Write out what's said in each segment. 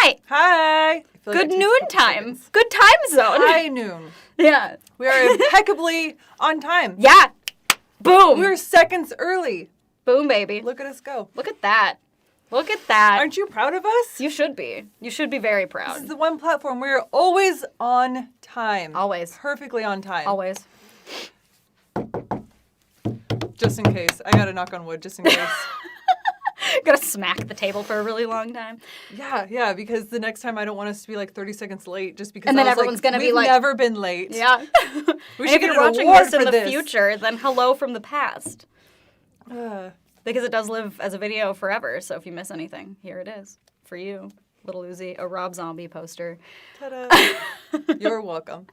Hi. Hi. Good noon time. Good time zone. High noon. Yeah. We are impeccably on time. Yeah. Boom. We're seconds early. Boom, baby. Look at us go. Look at that. Look at that. Aren't you proud of us? You should be. You should be very proud. This is the one platform where we're always on time. Always. Perfectly on time. Always. Just in case. I gotta knock on wood just in case. Gotta smack the table for a really long time. Yeah, because the next time I don't want us to be like 30 seconds late just because And then I was everyone's gonna be like, we've never been late. Yeah. We should if get you're an watching award this in for the this. future, then hello from the past. Because it does live as a video forever, so if you miss anything, here it is. For you, Little Uzi, a Rob Zombie poster. Ta-da. You're welcome.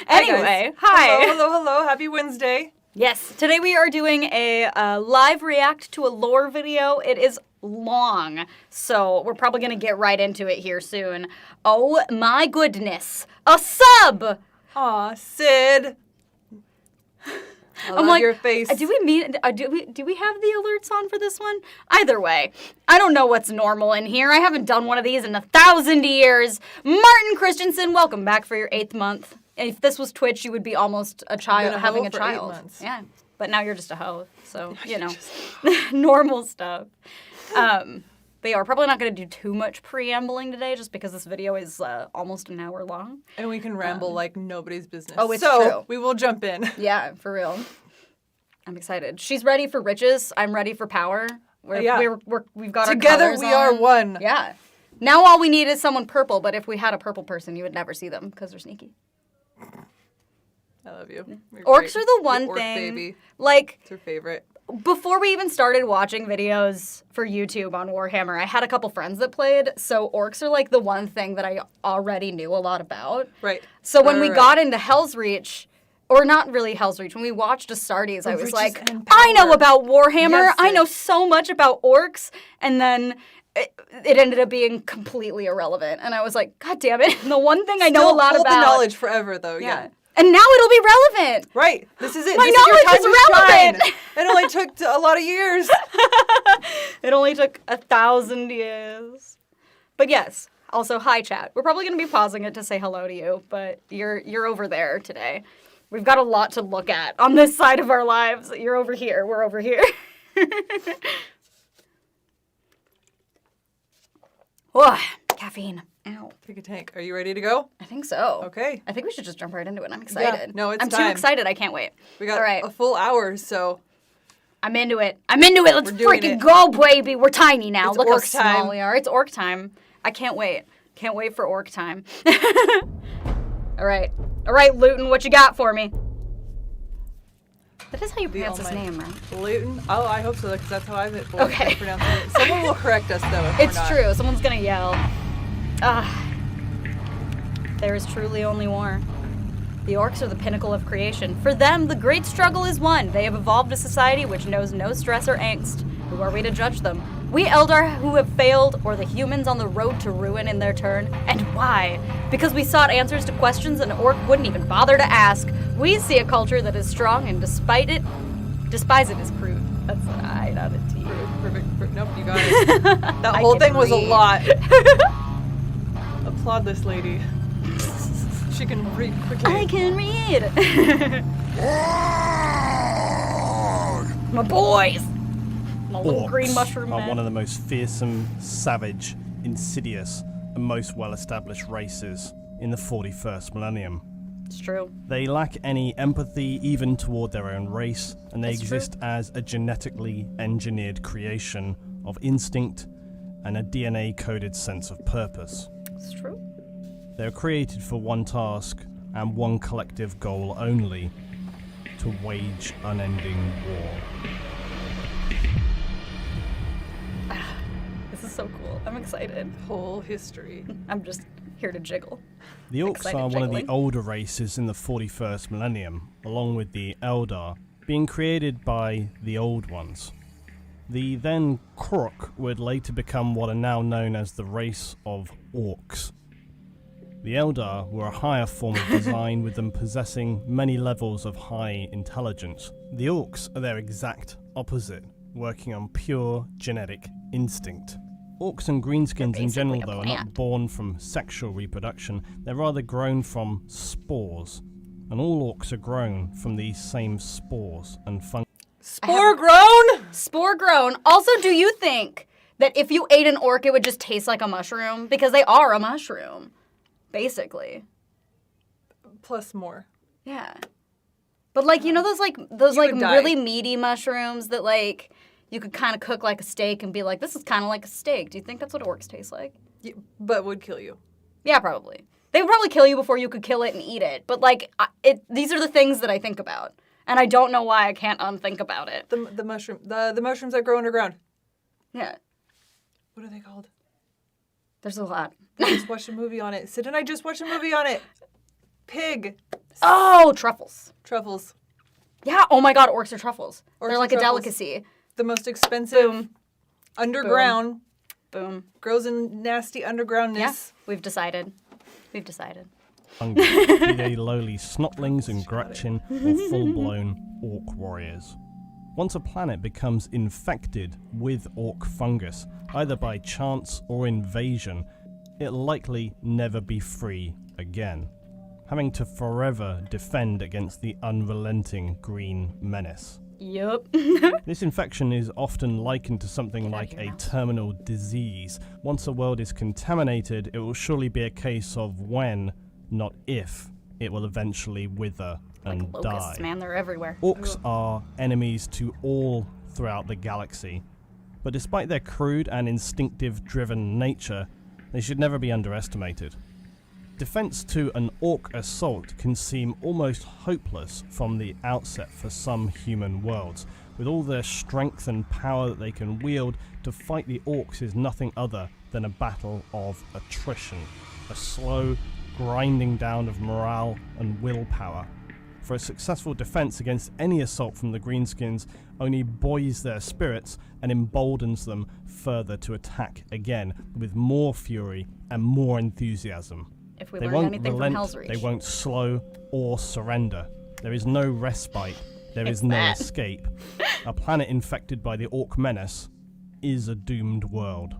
Anyway, hi. Hello. Happy Wednesday. Yes, today we are doing a live react to a lore video. It is long, so we're probably going to get right into it here soon. Oh my goodness. A sub! Aw, Sid. I love like, your face. Do we have the alerts on for this one? Either way, I don't know what's normal in here. I haven't done one of these in 1,000 years. Martin Christensen, welcome back for your 8th month. If this was Twitch, you would be almost a child having a child. 8 months. Yeah, but now you're just a hoe, so you know, normal stuff. But yeah, we're probably not going to do too much preambling today, just because this video is almost an hour long. And we can ramble like nobody's business. Oh, it's so true. We will jump in. Yeah, for real. I'm excited. She's ready for riches. I'm ready for power. We've got Together our colors we on. are one. Yeah. Now all we need is someone purple, but if we had a purple person, you would never see them because they're sneaky. I love you. You're Orcs great. are the one Your orc thing. baby. Like, It's her favorite. before we even started watching videos for YouTube on Warhammer, I had a couple friends that played, so orcs are like the one thing that I already knew a lot about. Right. So when we got into Hell's Reach, or not really Hell's Reach, when we watched Astartes, I was Riches like, and I know power. about Warhammer, Yes, I sis. know so much about orcs, and then it ended up being completely irrelevant. And I was like, God damn it, the one thing I know a Still lot hold about. the knowledge forever, though. Yeah. And now it'll be relevant. Right. This is it. My This is your knowledge time is to relevant. shine. It only took a lot of years. It only took 1,000 years. But yes, also, hi, chat. We're probably going to be pausing it to say hello to you, but you're over there today. We've got a lot to look at on this side of our lives. You're over here. We're over here. Whoa, caffeine. Ow. Take a tank. Are you ready to go? I think so. Okay. I think we should just jump right into it. I'm excited. Yeah, no, it's I'm too time. excited. I can't wait. We got All right. a full hour, so I'm into it. Let's We're doing freaking it. go, baby. We're tiny now. It's Look how orc small time. we are. It's orc time. I can't wait. Can't wait for orc time. All right, Luetin, what you got for me? That is how you pronounce his name, right? Luetin. Oh, I hope so, because that's how I've Okay. pronounced it. Someone will correct us, though, if It's we're not. true. Someone's gonna yell. There is truly only war. The orcs are the pinnacle of creation. For them, the great struggle is won. They have evolved a society which knows no stress or angst. Who are we to judge them? We Eldar who have failed, or the humans on the road to ruin in their turn? And why? Because we sought answers to questions an orc wouldn't even bother to ask. We see a culture that is strong and despise it as crude. That's an I, not a T. Perfect. Nope, you got it. That whole can thing was a read. lot. Applaud this lady. She can read quickly. I can read. My boys. My little green mushroom are man. one of the most fearsome, savage, insidious, and most well-established races in the 41st millennium. It's true. They lack any empathy even toward their own race, and they That's exist as a genetically engineered creation of instinct and a DNA-coded sense of purpose. It's true. They are created for one task and one collective goal only: to wage unending war. This is so cool. I'm excited. Whole history. I'm just here to jiggle. The Orcs Excited are one of the jiggling. older races in the 41st millennium, along with the Eldar, being created by the Old Ones. The then Krok would later become what are now known as the race of Orcs. The Eldar were a higher form of design, with them possessing many levels of high intelligence. The Orcs are their exact opposite, working on pure genetic instinct. Orcs and greenskins in general, basically a though, are not plant. born from sexual reproduction. They're rather grown from spores. And all orcs are grown from these same spores and fungi. Spore grown? Spore grown. Also, do you think that if you ate an orc, it would just taste like a mushroom? Because they are a mushroom, basically. Plus more. Yeah. But like, you know those You would die. really meaty mushrooms that like you could kind of cook like a steak and be like, this is kind of like a steak. Do you think that's what orcs taste like? Yeah, but would kill you. Yeah, probably. They would probably kill you before you could kill it and eat it. But like, these are the things that I think about, and I don't know why I can't unthink about it. The mushrooms that grow underground. Yeah, What are they called? there's a lot. I just watched a movie on it. Sid and I just watched a movie on it. Pig. Oh, truffles. Truffles. Yeah. Oh my God, orcs are truffles. Orcs They're are like a truffles. delicacy. The most expensive Boom. underground. Boom. Grows in nasty undergroundness. Yeah. We've decided. Fungi, be they lowly snotlings and Gretchen or full-blown orc warriors. Once a planet becomes infected with orc fungus, either by chance or invasion, it'll likely never be free again, having to forever defend against the unrelenting green menace. Yup. This infection is often likened to something like a terminal disease. Once a world is contaminated, it will surely be a case of when, not if, it will eventually wither and Locusts, die. man, they're everywhere. Orcs are enemies to all throughout the galaxy, but despite their crude and instinctive-driven nature, they should never be underestimated. Defense to an orc assault can seem almost hopeless from the outset for some human worlds. With all their strength and power that they can wield, to fight the orcs is nothing other than a battle of attrition, a slow grinding down of morale and willpower. For a successful defense against any assault from the greenskins only buoys their spirits and emboldens them further to attack again with more fury and more enthusiasm. If we They learn won't anything relent, from Hell's Reach. they won't slow or surrender. There is no respite, there is no that. escape. A planet infected by the orc menace is a doomed world.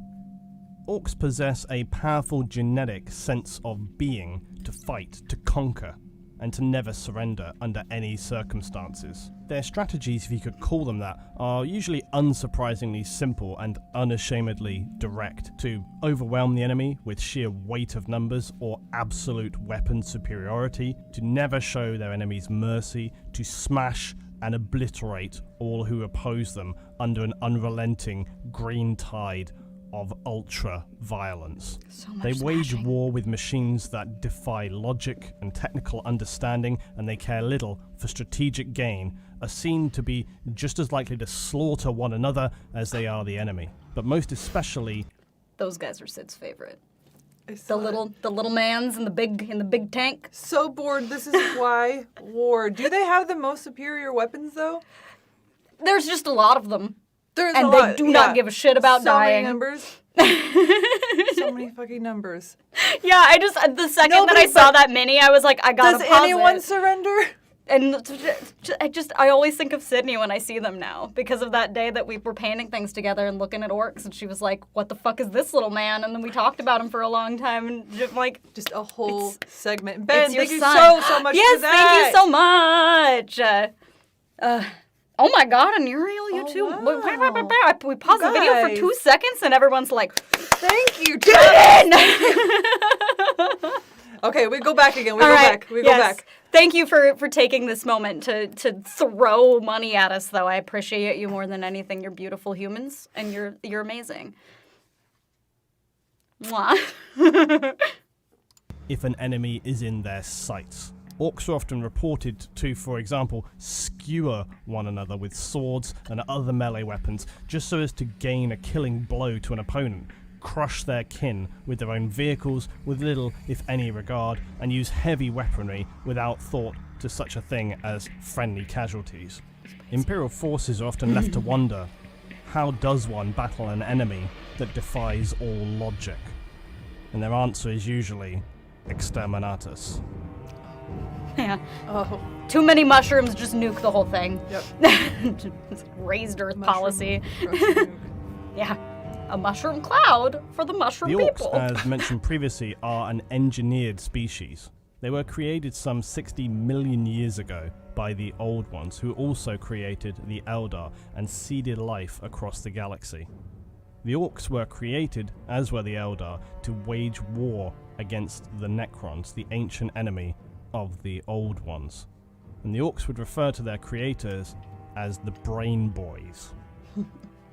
Orcs possess a powerful genetic sense of being to fight, to conquer, and to never surrender under any circumstances. Their strategies, if you could call them that, are usually unsurprisingly simple and unashamedly direct: to overwhelm the enemy with sheer weight of numbers or absolute weapon superiority, to never show their enemies mercy, to smash and obliterate all who oppose them under an unrelenting green tide of ultra-violence. So much They wage smashing. war with machines that defy logic and technical understanding, and they care little for strategic gain, are seen to be just as likely to slaughter one another as they are the enemy. But most especially, Those guys are Sid's favorite. I The saw it. little mans in the big tank. So bored. This is why war. Do they have the most superior weapons though? There's just a lot of them. There's And a they lot, do not give a shit about so dying. Many numbers. So many fucking numbers. Yeah, I just the second that Nobody I saw but- that mini, I was like, I gotta Does pause anyone it. surrender? And I always think of Sydney when I see them now because of that day that we were painting things together and looking at orcs, and she was like, "What the fuck is this little man?" And then we talked about him for a long time, and just like, Just a whole segment. it's Ben, your thank you son. so much yes, for that. thank you so much. Oh my God, and Uriel, you Oh, too. wow. We paused the video for Guys. 2 seconds, and everyone's like, Thank you, "Kevin!" Okay, we go back again. We All go right, back. We go yes. back. Thank you for taking this moment to throw money at us, though. I appreciate you more than anything. You're beautiful humans, and you're amazing. Mwah. if an enemy is in their sights. Orcs are often reported to, for example, skewer one another with swords and other melee weapons just so as to gain a killing blow to an opponent, crush their kin with their own vehicles with little, if any, regard, and use heavy weaponry without thought to such a thing as friendly casualties. Imperial forces are often left to wonder, how does one battle an enemy that defies all logic? And their answer is usually exterminatus. Yeah. Oh, Too many mushrooms, just nuke the whole thing. yep. Just raised earth Mushroom policy. crush nuke. Yeah. A mushroom cloud for the mushroom The orcs, people. as mentioned previously, are an engineered species. They were created some 60 million years ago by the Old Ones, who also created the Eldar and seeded life across the galaxy. The orcs were created, as were the Eldar, to wage war against the Necrons, the ancient enemy of the Old Ones. And the orcs would refer to their creators as the Brain Boys.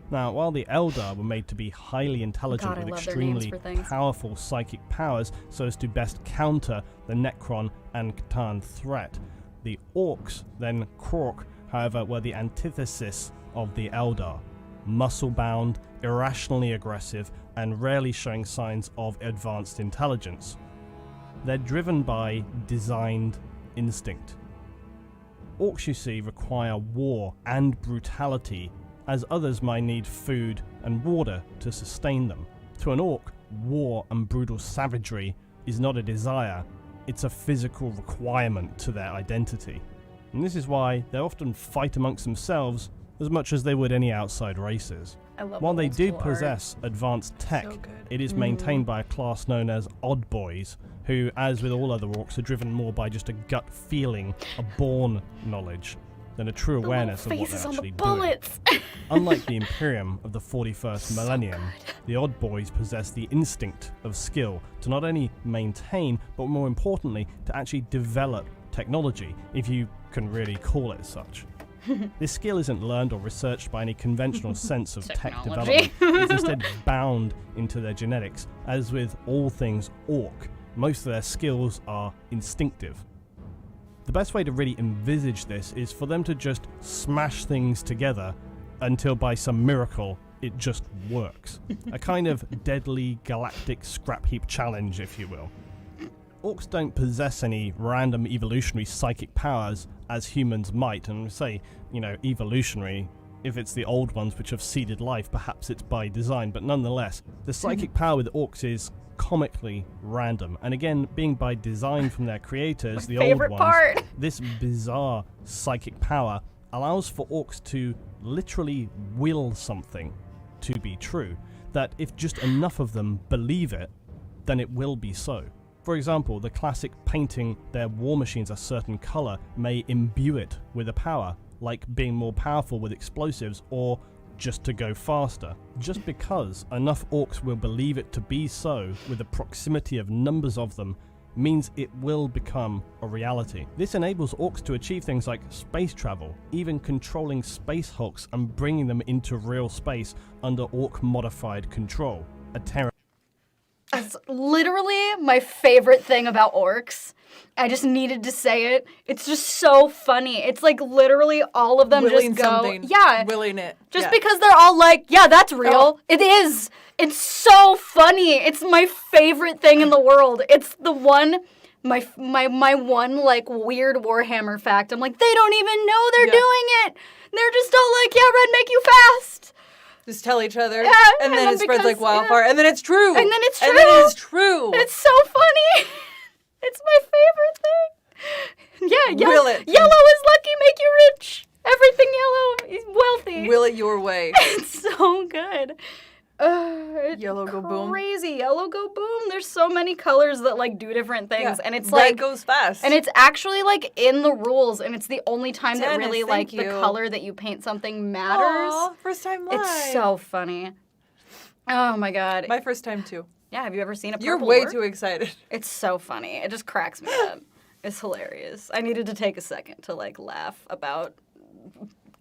Now, while the Eldar were made to be highly intelligent God, I with love their names extremely for things. powerful psychic powers so as to best counter the Necron and Catan threat, the orcs, then Krork, however, were the antithesis of the Eldar. Muscle-bound, irrationally aggressive, and rarely showing signs of advanced intelligence. They're driven by designed instinct. Orcs, you see, require war and brutality, as others might need food and water to sustain them. To an orc, war and brutal savagery is not a desire, it's a physical requirement to their identity. And this is why they often fight amongst themselves as much as they would any outside races. I love While the they old do school art. possess advanced tech, So good. it is maintained by a class known as Odd Boys, who, as with all other orcs, are driven more by just a gut feeling, a born knowledge, than a true The awareness of little what they're faces on the actually doing. bullets. Unlike the Imperium of the 41st millennium, the Odd Boys possess the instinct of skill to not only maintain, but more importantly, to actually develop technology, if you can really call it such. This skill isn't learned or researched by any conventional sense of tech Technology. development. It's instead bound into their genetics. As with all things orc, most of their skills are instinctive. The best way to really envisage this is for them to just smash things together until by some miracle it just works. A kind of deadly galactic scrap heap challenge, if you will. Orcs don't possess any random evolutionary psychic powers as humans might, and say, evolutionary, if it's the Old Ones which have seeded life, perhaps it's by design, but nonetheless, the psychic power with orcs is comically random, and again, being by design from their creators, the Old favorite Ones, part. this bizarre psychic power allows for orcs to literally will something to be true, that if just enough of them believe it, then it will be so. For example, the classic painting their war machines a certain colour may imbue it with a power, like being more powerful with explosives or just to go faster. Just because enough orcs will believe it to be so, with the proximity of numbers of them, means it will become a reality. This enables orcs to achieve things like space travel, even controlling space hulks and bringing them into real space under orc-modified control. A terror. That's literally my favorite thing about orcs. I just needed to say it. It's just so funny. It's like literally all of them Willing just go, something. yeah, Willing it. just Yeah. because they're all like, yeah, that's real. Oh. It is. It's so funny. It's my favorite thing in the world. It's the one, my one like weird Warhammer fact. I'm like, they don't even know they're Yeah. doing it. They're just all like, yeah, red make you fast. Just tell each other, Yeah, and then it spreads like because- wildfire, and then it's true. And then it's And then true. it is true. It's so funny. It's my favorite thing. Yeah, Will it. Yellow is lucky, make you rich. Everything yellow is wealthy. Will it your way. It's so good. It's Yellow go boom. Crazy. Yellow go boom. There's so many colors that like do different things, Yeah. and it's Red like goes fast. and it's actually like in the rules, and it's the only time that Dennis, really like thank the you. color that you paint something matters. Aw, first time live. It's so funny. Oh my god. My first time too. Yeah, have you ever seen a You're purple way orc? too excited. It's so funny. It just cracks me up. It's hilarious. I needed to take a second to like laugh about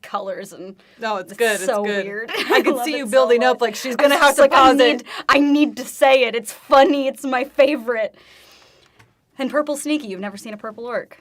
colors and No, it's good. so it's good. weird. I can love see it you so building much. up like she's I gonna was have just to like, pause it. I need to say it. It's funny. It's my favorite. And purple sneaky. You've never seen a purple orc.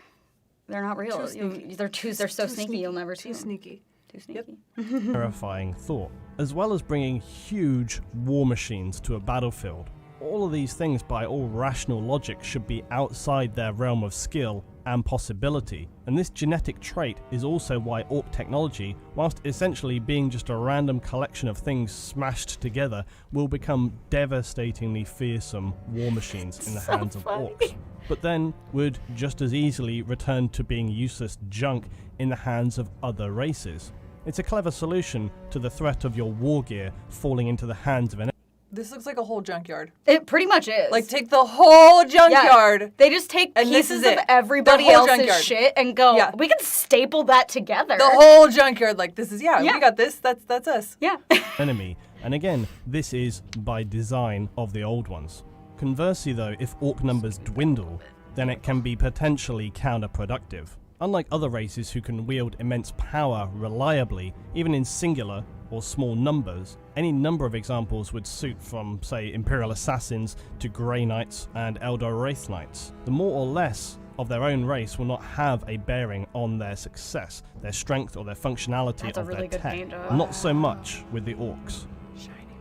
They're not real. Too sneaky. They're so sneaky. You'll never see Too them. sneaky. Too sneaky. terrifying thought, as well as bringing huge war machines to a battlefield. All of these things, by all rational logic, should be outside their realm of skill and possibility, and this genetic trait is also why orc technology, whilst essentially being just a random collection of things smashed together, will become devastatingly fearsome war machines in the So hands of funny. orcs, but then would just as easily return to being useless junk in the hands of other races. It's a clever solution to the threat of your war gear falling into the hands of an This looks like a whole junkyard. It pretty much is. Like, take the whole junkyard. Yeah. They just take And this pieces is of it. everybody The whole else's junkyard. shit and go, Yeah. we can staple that together. The whole junkyard. Like, this is, Yeah. we got this. That's us. Yeah. enemy. And again, this is by design of the old ones. Conversely though, if orc numbers dwindle, then it can be potentially counterproductive. Unlike other races who can wield immense power reliably, even in singular or small numbers, any number of examples would suit from, say, Imperial Assassins to Grey Knights and Eldar Wraith Knights. The more or less of their own race will not have a bearing on their success, their strength or their functionality That's a of really their good tech. paint job. Not so much with the orcs.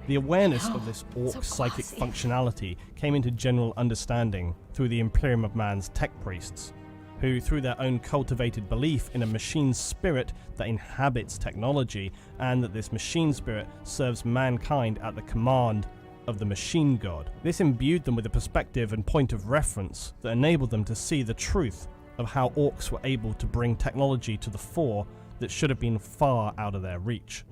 The awareness of this orc So psychic glossy. functionality came into general understanding through the Imperium of Man's tech priests, who, through their own cultivated belief in a machine spirit that inhabits technology, and that this machine spirit serves mankind at the command of the machine god. This imbued them with a perspective and point of reference that enabled them to see the truth of how orcs were able to bring technology to the fore that should have been far out of their reach.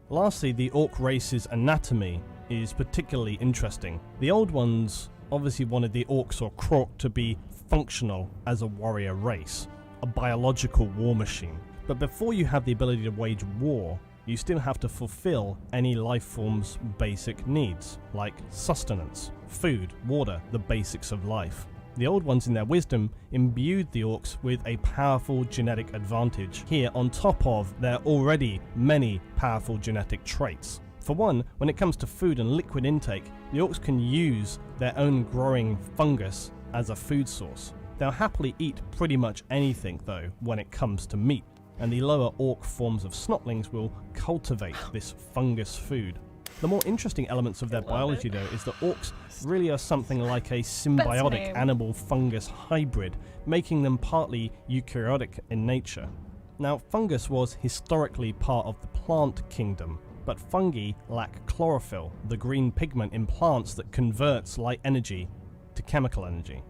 Lastly, the orc race's anatomy is particularly interesting. The old ones obviously wanted the orcs or krork to be functional as a warrior race, a biological war machine. But before you have the ability to wage war, you still have to fulfill any life form's basic needs, like sustenance, food, water, the basics of life. The old ones in their wisdom imbued the orcs with a powerful genetic advantage here on top of their already many powerful genetic traits. For one, when it comes to food and liquid intake, the orcs can use their own growing fungus as a food source. They'll happily eat pretty much anything though when it comes to meat, and the lower orc forms of snotlings will cultivate this fungus food. The more interesting elements of their biology though is that orcs really are something like a symbiotic name. animal-fungus hybrid, making them partly eukaryotic in nature. Now, fungus was historically part of the plant kingdom, but fungi lack chlorophyll, the green pigment in plants that converts light energy to chemical energy.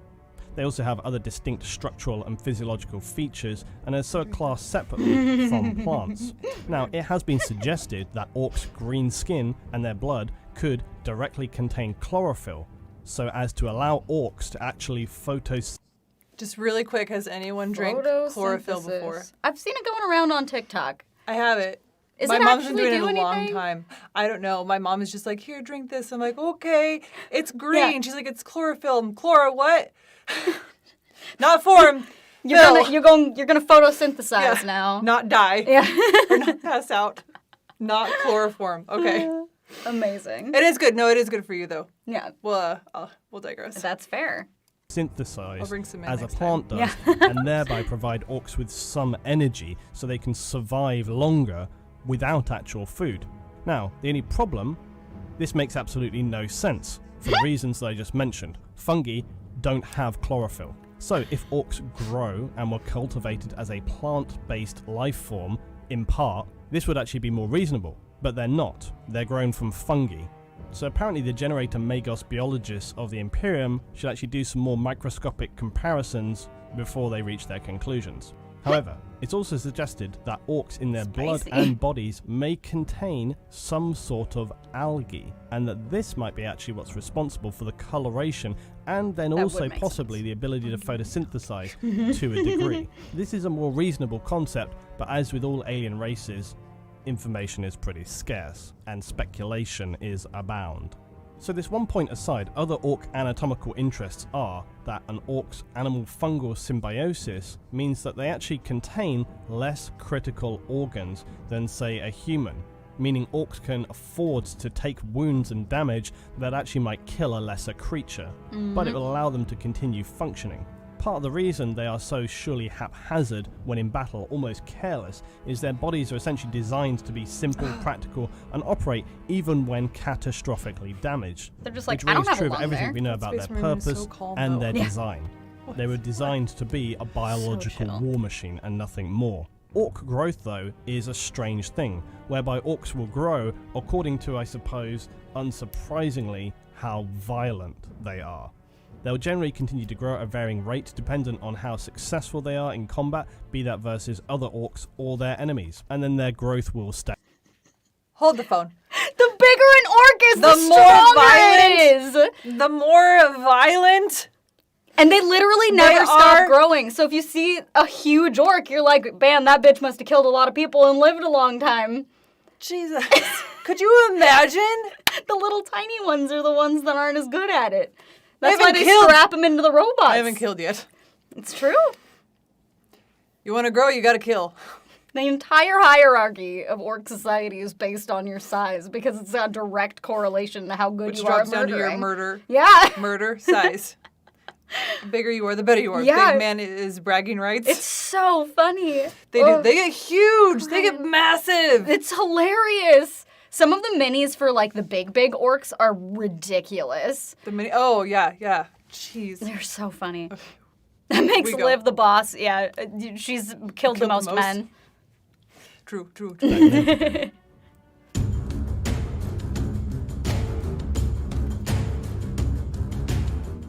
They also have other distinct structural and physiological features and are so classed separately from plants. Now, it has been suggested that orcs' green skin and their blood could directly contain chlorophyll, so as to allow orcs to actually Just really quick, has anyone drank chlorophyll before? I've seen it going around on TikTok. I have it. Is My it mom's been actually doing it do a long anything? time. I don't know. My mom is just like, here, drink this. I'm like, okay, it's green. Yeah. She's like, it's chlorophyll. Chlora, what? Not form. You're gonna photosynthesize now. Not die. Yeah. Or not pass out. Not chloroform. Okay. Amazing. It is good. No, it is good for you though. Yeah, We'll digress. that's fair. I'll synthesize bring some in as a next plant does, Yeah. and thereby provide orcs with some energy so they can survive longer without actual food. Now, the only problem, this makes absolutely no sense for the reasons that I just mentioned. Fungi don't have chlorophyll. So if orcs grow and were cultivated as a plant-based life form, in part, this would actually be more reasonable. But they're not. They're grown from fungi. So apparently the generator Magos biologists of the Imperium should actually do some more microscopic comparisons before they reach their conclusions. However, it's also suggested that orcs in their blood Spicy. and bodies may contain some sort of algae, and that this might be actually what's responsible for the coloration and then That also would make possibly sense. the ability to photosynthesize to a degree. This is a more reasonable concept, but as with all alien races, information is pretty scarce and speculation is abound. So this one point aside, other orc anatomical interests are that an orc's animal-fungal symbiosis means that they actually contain less critical organs than, say, a human, meaning orcs can afford to take wounds and damage that actually might kill a lesser creature, but it will allow them to continue functioning. Part of the reason they are so surely haphazard when in battle, almost careless, is their bodies are essentially designed to be simple, practical, and operate even when catastrophically damaged. They're just like, which I don't rings have a true of lung everything there. we know That about their Space Marine is so purpose calm, and though. their Yeah. design. They were designed to be a biological chill. war machine and nothing more. Orc growth, though, is a strange thing, whereby orcs will grow according to, I suppose, unsurprisingly, how violent they are. They'll generally continue to grow at a varying rate dependent on how successful they are in combat, be that versus other orcs or their enemies, and then their growth will stay. Hold the phone. The bigger an orc is, the more stronger violent, it is. The more violent. And they literally never stop growing. So if you see a huge orc, you're like, man, that bitch must have killed a lot of people and lived a long time. Jesus. Could you imagine? The little tiny ones are the ones that aren't as good at it. That's why they killed. strap them into the robots. I haven't killed yet. It's true. You want to grow, you got to kill. The entire hierarchy of orc society is based on your size because it's a direct correlation to how good you are at Which drops down to your murdering. murder size. The bigger you are, the better you are. Yeah. Big man is bragging rights. It's so funny. They do. They get huge. They get massive. It's hilarious. Some of the minis for like the big orcs are ridiculous. The mini. Oh yeah. Jeez. They're so funny. That makes We go. Liv the boss. Yeah, she's killed the most men. True.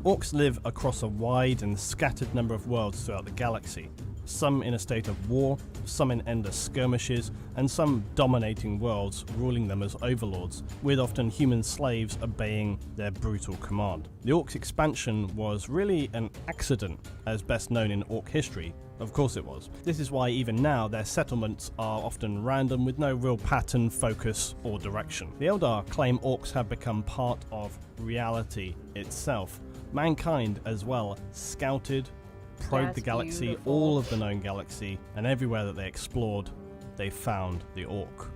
Orcs live across a wide and scattered number of worlds throughout the galaxy, some in a state of war, some in endless skirmishes, and some dominating worlds, ruling them as overlords, with often human slaves obeying their brutal command. The Orcs' expansion was really an accident, as best known in Orc history. Of course it was. This is why even now their settlements are often random with no real pattern, focus, or direction. The Eldar claim Orcs have become part of reality itself. Mankind as well scouted, probed the galaxy, beautiful. all of the known galaxy, and everywhere that they explored, they found the Orc.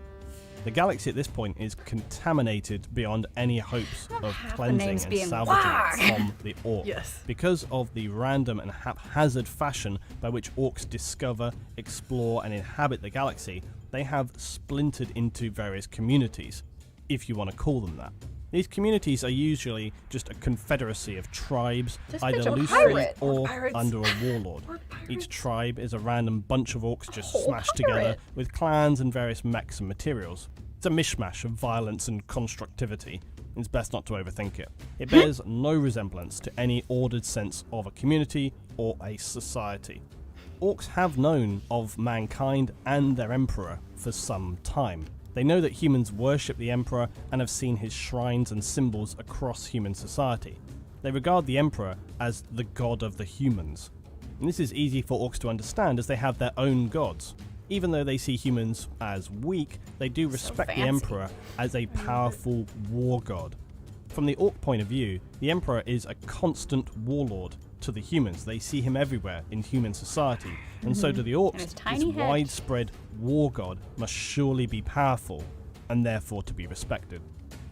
The galaxy at this point is contaminated beyond any hopes of cleansing and salvaging Waaagh. from the Orc. Yes. Because of the random and haphazard fashion by which Orcs discover, explore, and inhabit the galaxy, they have splintered into various communities, if you want to call them that. These communities are usually just a confederacy of tribes, Just either picture loosely pirate. or Pirates. under a warlord. Each tribe is a random bunch of orcs just smashed pirate. together with clans and various mechs and materials. It's a mishmash of violence and constructivity. It's best not to overthink it. It bears no resemblance to any ordered sense of a community or a society. Orcs have known of mankind and their emperor for some time. They know that humans worship the Emperor and have seen his shrines and symbols across human society. They regard the Emperor as the god of the humans. And this is easy for orcs to understand as they have their own gods. Even though they see humans as weak, they do respect the fancy. Emperor as a powerful war god. From the orc point of view, the Emperor is a constant warlord to the humans. They see him everywhere in human society, and so do the orcs. his This tiny head. widespread war god must surely be powerful, and therefore to be respected.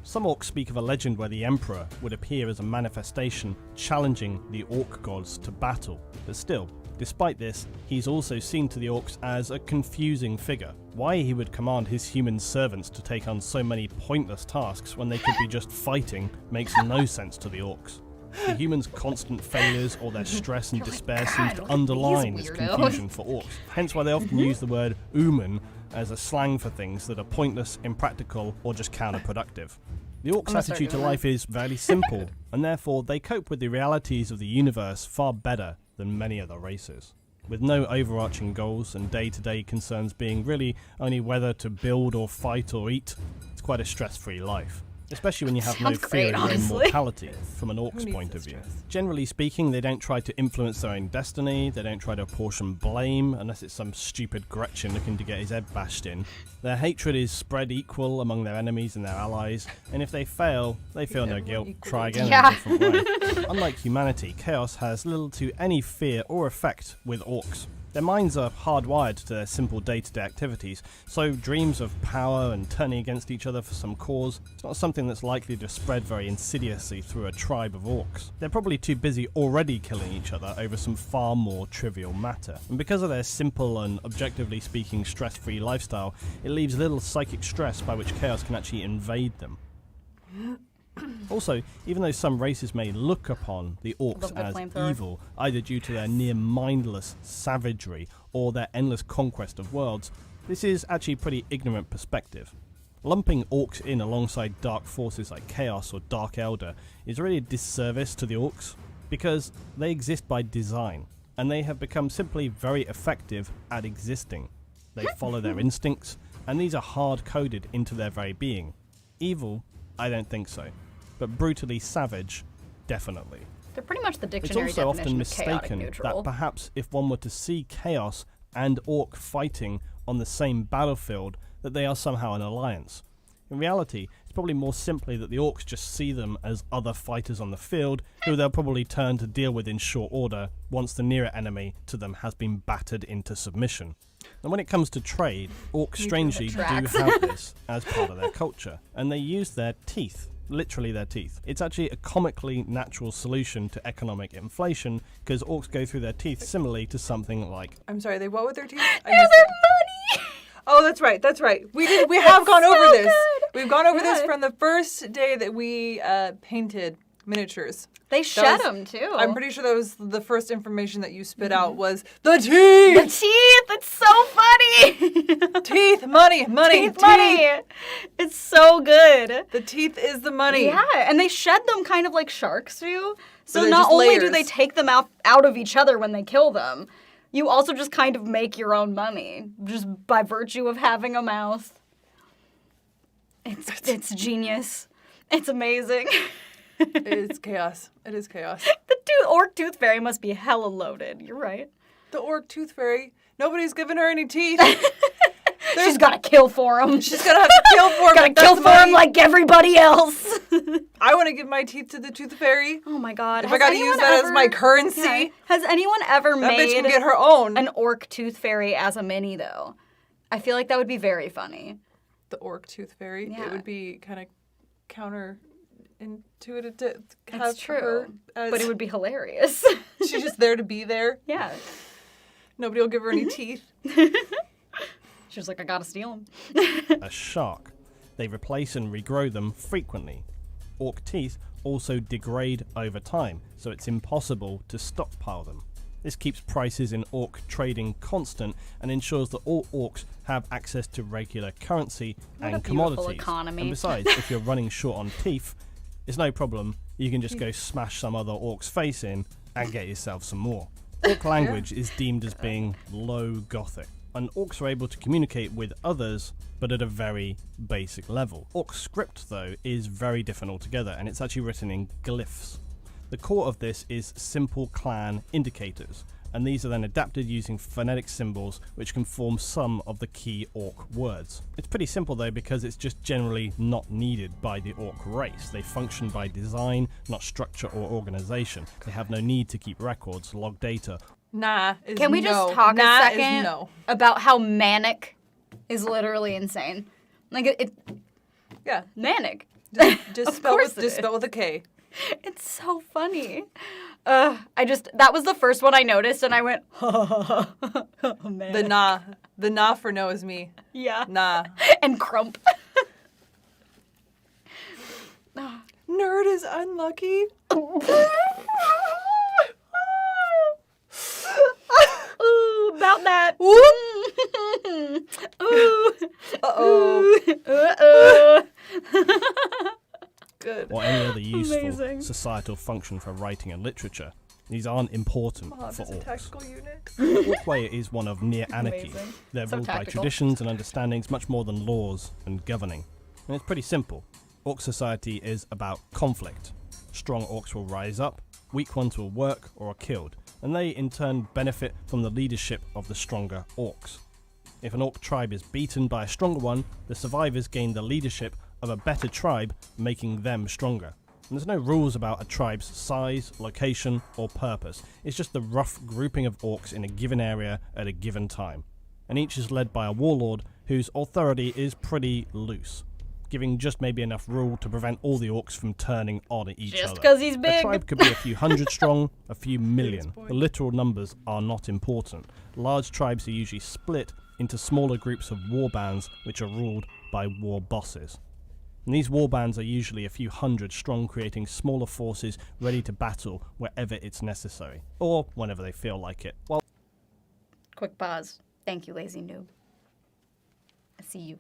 Some orcs speak of a legend where the Emperor would appear as a manifestation challenging the orc gods to battle, but still, despite this, he's also seen to the orcs as a confusing figure. Why he would command his human servants to take on so many pointless tasks when they could be just fighting makes no sense to the orcs. The humans' constant failures or their stress and despair seems to underline this weirdos. confusion for orcs, hence why they often use the word "ooman" as a slang for things that are pointless, impractical, or just counterproductive. The orcs' gonna start attitude to doing life is fairly simple, and therefore they cope with the realities of the universe far better than many other races. With no overarching goals and day-to-day concerns being really only whether to build or fight or eat, it's quite a stress-free life. Especially when you have no Sounds fear great, of your own honestly. mortality from an orc's needs point the of view. stress? Generally speaking, they don't try to influence their own destiny, they don't try to apportion blame, unless it's some stupid Gretchen looking to get his head bashed in. Their hatred is spread equal among their enemies and their allies, and if they fail, they feel no guilt, try again in a different way. Unlike humanity, chaos has little to any fear or effect with orcs. Their minds are hardwired to their simple day-to-day activities, so dreams of power and turning against each other for some cause is not something that's likely to spread very insidiously through a tribe of orcs. They're probably too busy already killing each other over some far more trivial matter. And because of their simple and objectively speaking stress-free lifestyle, it leaves little psychic stress by which chaos can actually invade them. Also, even though some races may look upon the orcs Love the as flamethrower. evil, either due to their near mindless savagery or their endless conquest of worlds, this is actually a pretty ignorant perspective. Lumping orcs in alongside dark forces like Chaos or Dark Elder is really a disservice to the orcs. because they exist by design, and they have become simply very effective at existing. They follow their instincts, and these are hard-coded into their very being. Evil? I don't think so. But brutally savage? Definitely. They're pretty much the It's dictionary also often definition of chaotic mistaken neutral. that perhaps if one were to see chaos and orc fighting on the same battlefield, that they are somehow an alliance. In reality, it's probably more simply that the orcs just see them as other fighters on the field, who they'll probably turn to deal with in short order once the nearer enemy to them has been battered into submission. And when it comes to trade, orcs strangely do tracks. have this as part of their culture, and they use their teeth. Literally their teeth. It's actually a comically natural solution to economic inflation because orcs go through their teeth similarly to something like I'm sorry, they what with their teeth? I They're missed it. money! Oh, that's right. That's right. We have gone over so this. good. We've gone over this Yeah. from the first day that we painted miniatures. They shed was- them too. I'm pretty sure that was the first information that you spit Mm-hmm. out was the The teeth. teeth! It's so funny! Teeth, money, money, Teeth money! It's so good. The teeth is the money. Yeah, and they shed them kind of like sharks do. So they're not just only do layers. they take them out of each other when they kill them, you also just kind of make your own money just by virtue of having a mouth. It's genius. It's amazing. It is chaos. It is chaos. The orc tooth fairy must be hella loaded. You're right. The orc tooth fairy. Nobody's given her any teeth. She's gotta kill for him. She's gonna have to kill for him. gotta but that's kill the for him money. like everybody else. I want to give my teeth to the tooth fairy. Oh my god. If Has I gotta anyone use that as ever- my currency, Yeah. Has anyone ever that bitch can made get her own. an orc tooth fairy as a mini though? I feel like that would be very funny. The orc tooth fairy. Yeah. It would be kind of counterintuitive to have That's true. her as But it would be hilarious. she's just there to be there. Yeah. Nobody will give her any teeth. She was like, I gotta steal them. a shark. They replace and regrow them frequently. Orc teeth also degrade over time, so it's impossible to stockpile them. This keeps prices in orc trading constant and ensures that all orcs have access to regular currency What a and beautiful commodities. economy. And besides, if you're running short on teeth, it's no problem. You can just go smash some other orc's face in and get yourself some more. Orc language is deemed as being low Gothic, and orcs are able to communicate with others, but at a very basic level. Orc script, though, is very different altogether, and it's actually written in glyphs. The core of this is simple clan indicators, and these are then adapted using phonetic symbols which can form some of the key orc words. It's pretty simple though because it's just generally not needed by the orc race. They function by design, not structure or organization. They have no need to keep records, log data. Nah is Can we no. just talk Nah a is second no. about how manic is literally insane? Like, it Yeah. manic. Just Of spell course with it just is. spell with a K. It's so funny. That was the first one I noticed, and I went, oh, man. The nah for no is me. Yeah. Nah. And crump. Nerd is unlucky. Ooh, about that. Whoop. Ooh. Uh-oh. Uh-oh. Good. Or any other useful Amazing. societal function for writing and literature. These aren't important Mob for is a orcs. tactical unit. Orc is one of near anarchy. Amazing. They're So ruled by tactical. traditions and understandings much more than laws and governing. And it's pretty simple. Orc society is about conflict. Strong orcs will rise up, weak ones will work or are killed, and they in turn benefit from the leadership of the stronger orcs. If an orc tribe is beaten by a stronger one, the survivors gain the leadership of a better tribe, making them stronger. And there's no rules about a tribe's size, location, or purpose. It's just the rough grouping of orcs in a given area at a given time. And each is led by a warlord whose authority is pretty loose, giving just maybe enough rule to prevent all the orcs from turning on each Just other. 'cause he's A big. tribe could be a few hundred strong, a few million. point. The literal numbers are not important. Large tribes are usually split into smaller groups of warbands which are ruled by war bosses. And these warbands are usually a few hundred strong, creating smaller forces ready to battle wherever it's necessary, or whenever they feel like it. While Quick pause. Thank you, lazy noob. I see you.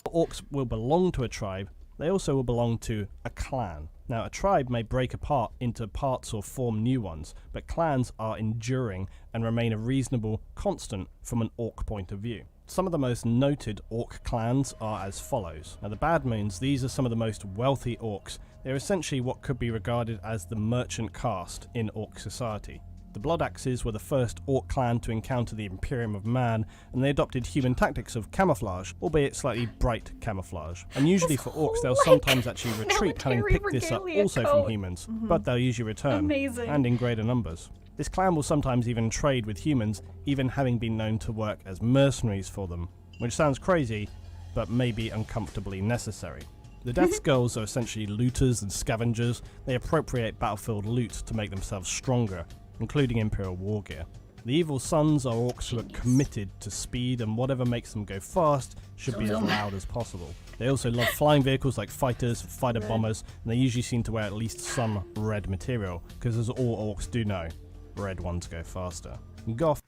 orcs will belong to a tribe, They also will belong to a clan. Now, a tribe may break apart into parts or form new ones, but clans are enduring and remain a reasonable constant from an orc point of view. Some of the most noted orc clans are as follows. Now, the Bad Moons, these are some of the most wealthy orcs. They're essentially what could be regarded as the merchant caste in orc society. The Blood Axes were the first orc clan to encounter the Imperium of Man, and they adopted human tactics of camouflage, albeit slightly bright camouflage. And usually for orcs, they'll sometimes actually retreat, having picked this up also from humans, but they'll usually return, Amazing. and in greater numbers. This clan will sometimes even trade with humans, even having been known to work as mercenaries for them, which sounds crazy, but may be uncomfortably necessary. The Death Skulls are essentially looters and scavengers. They appropriate battlefield loot to make themselves stronger, including Imperial war gear. The Evil Sons are orcs who are committed to speed, and whatever makes them go fast should be as loud as possible. They also love flying vehicles like fighters, fighter bombers, and they usually seem to wear at least some red material, because as all orcs do know, red ones go faster. Goth.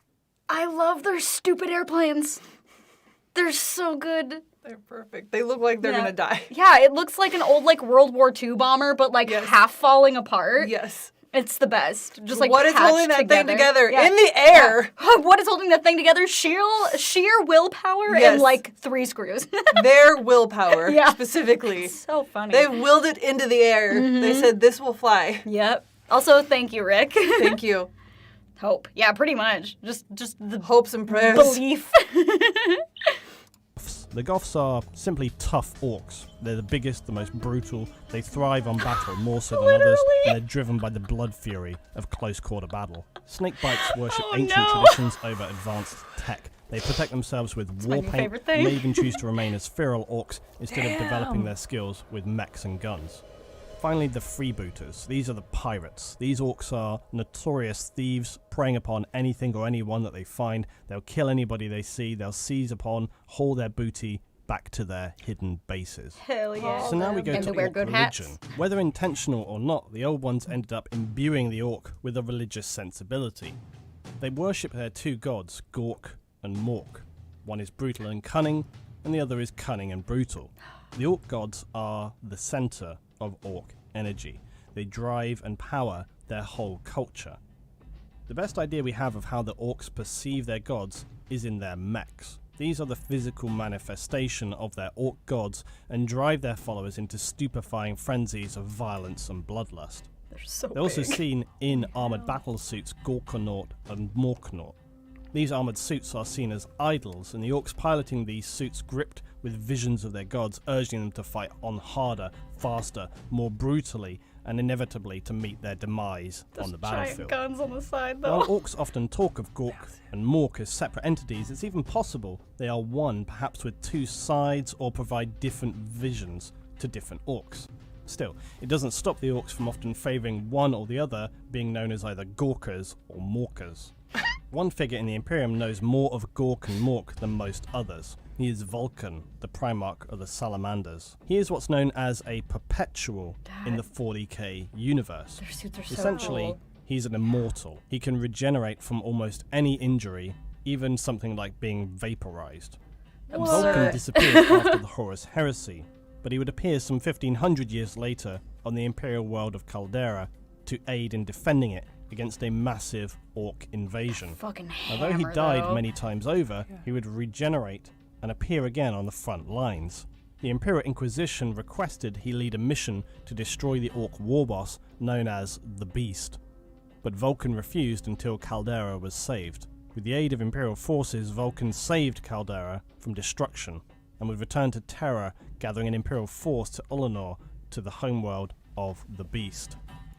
I love their stupid airplanes. They're so good. They're perfect. They look like they're gonna die. Yeah, it looks like an old World War II bomber, but half falling apart. Yes. It's the best. Just like what is patched holding that thing together Yeah. in the air? Yeah. What is holding that thing together? Sheer willpower Yes. and 3 screws. Their willpower, Yeah. specifically. So funny. They willed it into the air. They said, "This will fly." Yep. Also, thank you, Rick. Thank you. Hope. Yeah, pretty much. Just the Hopes and prayers. belief. The Goths are simply tough orcs. They're the biggest, the most brutal. They thrive on battle more so than others, and they're driven by the blood fury of close quarter battle. Snakebites worship ancient traditions over advanced tech. They protect themselves with war new paint, favorite and thing. they even choose to remain as feral orcs instead of developing their skills with mechs and guns. Finally, the freebooters. These are the pirates. These orcs are notorious thieves, preying upon anything or anyone that they find. They'll kill anybody they see. They'll seize upon, haul their booty back to their hidden bases. Hell yeah. So now we go And to they wear orc good religion. hats. Whether intentional or not, the old ones ended up imbuing the orc with a religious sensibility. They worship their two gods, Gork and Mork. One is brutal and cunning, and the other is cunning and brutal. The orc gods are the center of orc energy. They drive and power their whole culture. The best idea we have of how the orcs perceive their gods is in their mechs. These are the physical manifestation of their orc gods and drive their followers into stupefying frenzies of violence and bloodlust. They're so They're also big. seen in armoured battle suits Gorkanaut and Morkanaut. These armoured suits are seen as idols, and the orcs piloting these suits gripped with visions of their gods, urging them to fight on harder, faster, more brutally, and inevitably to meet their demise on the battlefield. Giant guns on the side, though. While orcs often talk of Gork and Mork as separate entities, it's even possible they are one, perhaps with two sides, or provide different visions to different orcs. Still, it doesn't stop the orcs from often favouring one or the other, being known as either Gorkers or Morkers. One figure in the Imperium knows more of Gork and Mork than most others. He is Vulkan, the Primarch of the Salamanders. He is what's known as a perpetual in the 40k universe. Their suits are so Essentially, cool. he's an immortal. He can regenerate from almost any injury, even something like being vaporized. Absurd. Vulkan disappeared after the Horus Heresy, but he would appear some 1500 years later on the Imperial world of Caldera to aid in defending it against a massive orc invasion. Fucking Although he hammer, died though. many times over, he would regenerate and appear again on the front lines. The Imperial Inquisition requested he lead a mission to destroy the orc war boss known as the Beast, but Vulkan refused until Caldera was saved. With the aid of Imperial forces, Vulkan saved Caldera from destruction and would return to Terra, gathering an Imperial force to Ullanor, to the homeworld of the Beast.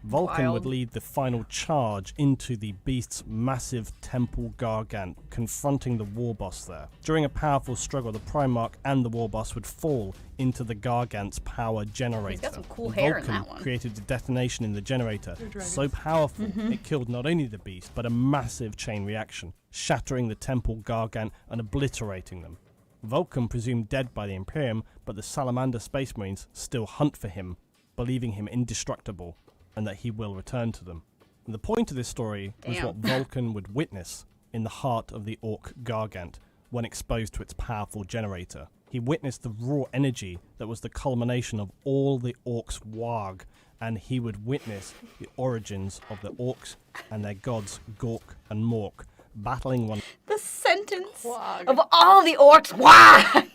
Vulkan Wild. would lead the final charge into the Beast's massive temple Gargant, confronting the war boss there. During a powerful struggle, the Primarch and the war boss would fall into the Gargant's power generator. He's got some cool hair in Vulkan that one. created a detonation in the generator dragons. so powerful it killed not only the Beast, but a massive chain reaction, shattering the temple Gargant and obliterating them. Vulkan presumed dead by the Imperium, but the Salamander Space Marines still hunt for him, believing him indestructible, and that he will return to them. And the point of this story was Damn. what Vulkan would witness in the heart of the Orc Gargant when exposed to its powerful generator. He witnessed the raw energy that was the culmination of all the orcs' Waaagh, and he would witness the origins of the orcs and their gods Gork and Mork battling one. The sentence Waaagh. of all the orcs. Waaagh!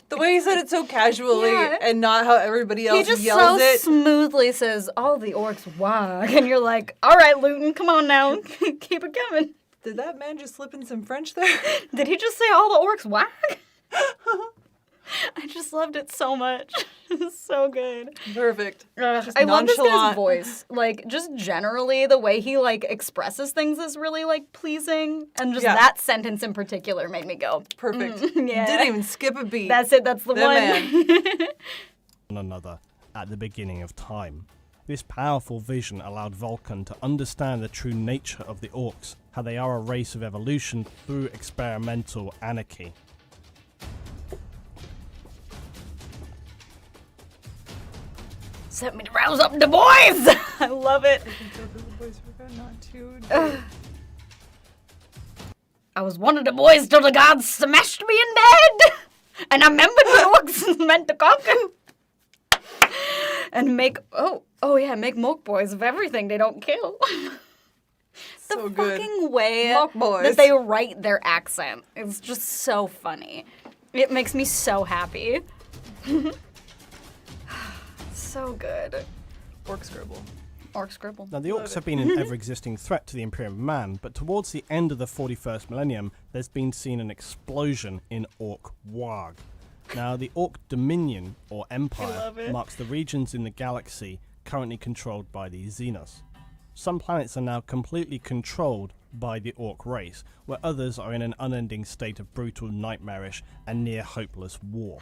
The way he said it so casually and not how everybody He else just yells so it. smoothly says, all the orcs Waaagh. And you're like, all right, Luetin, come on now. Keep it coming. Did that man just slip in some French there? Did he just say all the orcs Waaagh? I just loved it so much. It's so good. Perfect. Just I love this guy's nonchalant. voice. Like, just generally, the way he, like, expresses things is really, like, pleasing. And just Yeah. that sentence in particular made me go, Perfect. yeah. Didn't even skip a beat. That's it, that's the That one. Another at the beginning of time. This powerful vision allowed Vulkan to understand the true nature of the orcs, how they are a race of evolution through experimental anarchy. Set me to rouse up the boys! I love it. I was one of the boys till the gods smashed me in the head. And I remembered what orcs meant to conquer. And make, make moke boys of everything they don't kill. So The good. fucking way Moke boys. that they write their accent is just so funny. It makes me so happy. So good. Orc scribble. Orc scribble. Now, the orcs have been an ever-existing threat to the Imperium of Man, but towards the end of the 41st millennium, there's been seen an explosion in orc Waaagh. Now, the Orc Dominion, or Empire, love it. marks the regions in the galaxy currently controlled by the Xenos. Some planets are now completely controlled by the Orc race, where others are in an unending state of brutal, nightmarish, and near-hopeless war.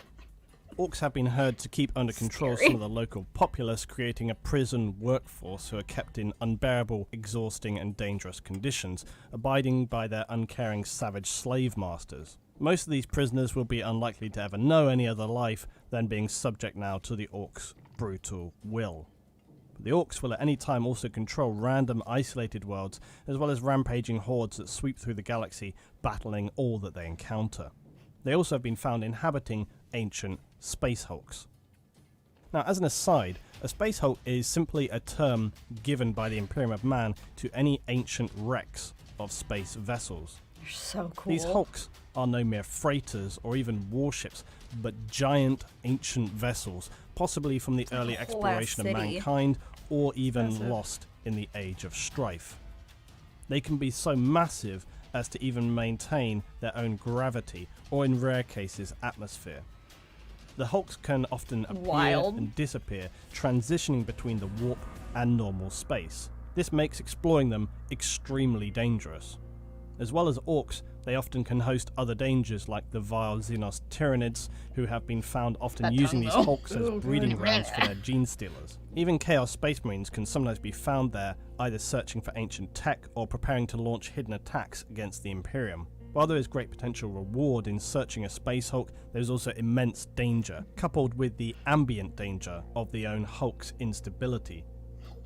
Orcs have been heard to keep under control Scary. some of the local populace, creating a prison workforce who are kept in unbearable, exhausting, and dangerous conditions, abiding by their uncaring savage slave masters. Most of these prisoners will be unlikely to ever know any other life than being subject now to the Orcs' brutal will. But the Orcs will at any time also control random isolated worlds, as well as rampaging hordes that sweep through the galaxy, battling all that they encounter. They also have been found inhabiting ancient space hulks. Now, as an aside, a space hulk is simply a term given by the Imperium of Man to any ancient wrecks of space vessels. You're so cool. These hulks are no mere freighters or even warships, but giant ancient vessels, possibly from the early whole exploration of ass city. mankind or even Massive. lost in the Age of Strife. They can be so massive as to even maintain their own gravity, or in rare cases, atmosphere. The hulks can often appear Wild. and disappear, transitioning between the warp and normal space. This makes exploring them extremely dangerous. As well as orcs, they often can host other dangers like the vile Xenos Tyranids, who have been found often That using tongue, these though. hulks as breeding grounds for their gene stealers. Even Chaos Space Marines can sometimes be found there, either searching for ancient tech or preparing to launch hidden attacks against the Imperium. While there is great potential reward in searching a space hulk, there is also immense danger, coupled with the ambient danger of the own hulk's instability.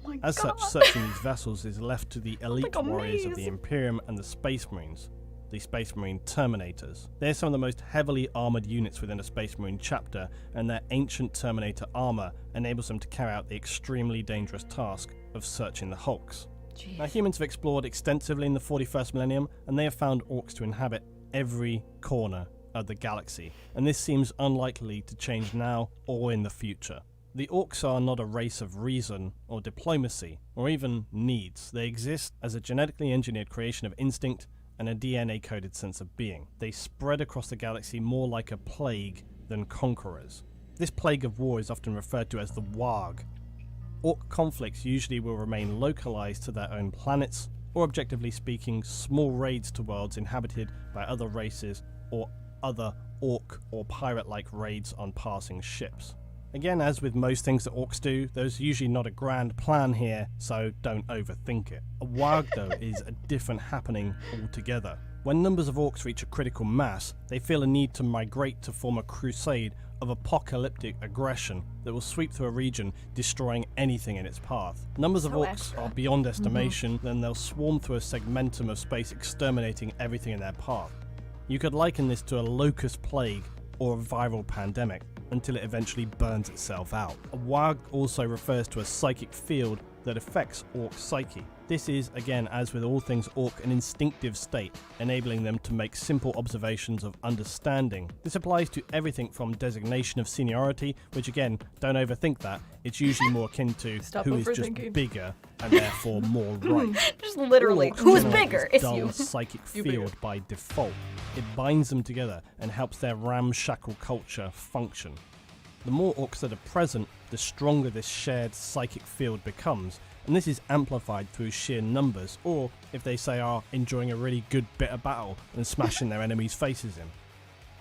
Oh my As God. such, searching these vessels is left to the elite like a warriors of the maze. Imperium and the Space Marines, the Space Marine Terminators. They're some of the most heavily armoured units within a Space Marine chapter, and their ancient Terminator armour enables them to carry out the extremely dangerous task of searching the hulks. Jeez. Now, humans have explored extensively in the 41st millennium, and they have found orcs to inhabit every corner of the galaxy, and this seems unlikely to change now or in the future. The orcs are not a race of reason or diplomacy or even needs. They exist as a genetically engineered creation of instinct and a DNA-coded sense of being. They spread across the galaxy more like a plague than conquerors. This plague of war is often referred to as the Waaagh. Orc conflicts usually will remain localized to their own planets, or objectively speaking, small raids to worlds inhabited by other races or other orc or pirate-like raids on passing ships. Again, as with most things that orcs do, there's usually not a grand plan here, so don't overthink it. A Waaagh, though, is a different happening altogether. When numbers of orcs reach a critical mass, they feel a need to migrate to form a crusade of apocalyptic aggression that will sweep through a region, destroying anything in its path. Numbers of So orcs extra. are beyond estimation, then they'll swarm through a segmentum of space, exterminating everything in their path. You could liken this to a locust plague or a viral pandemic, until it eventually burns itself out. A Waaagh also refers to a psychic field that affects Orc psyche. This is, again, as with all things Orc, an instinctive state, enabling them to make simple observations of understanding. This applies to everything from designation of seniority, which again, don't overthink that, it's usually more akin to who is just bigger and therefore more right. Just literally, Orcs who's generate bigger? this It's you. dull psychic field by default. It binds them together and helps their ramshackle culture function. The more orcs that are present, the stronger this shared psychic field becomes, and this is amplified through sheer numbers, or if they say are enjoying a really good bit of battle and smashing their enemies' faces in.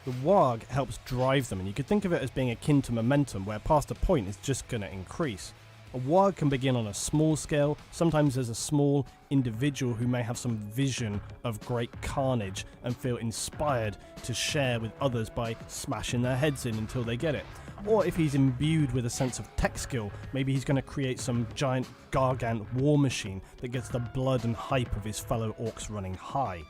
The Waaagh helps drive them, and you could think of it as being akin to momentum, where past a point it's just going to increase. A Waaagh can begin on a small scale, sometimes as a small individual who may have some vision of great carnage and feel inspired to share with others by smashing their heads in until they get it. Or if he's imbued with a sense of tech skill, maybe he's going to create some giant Gargant war machine that gets the blood and hype of his fellow orcs running high.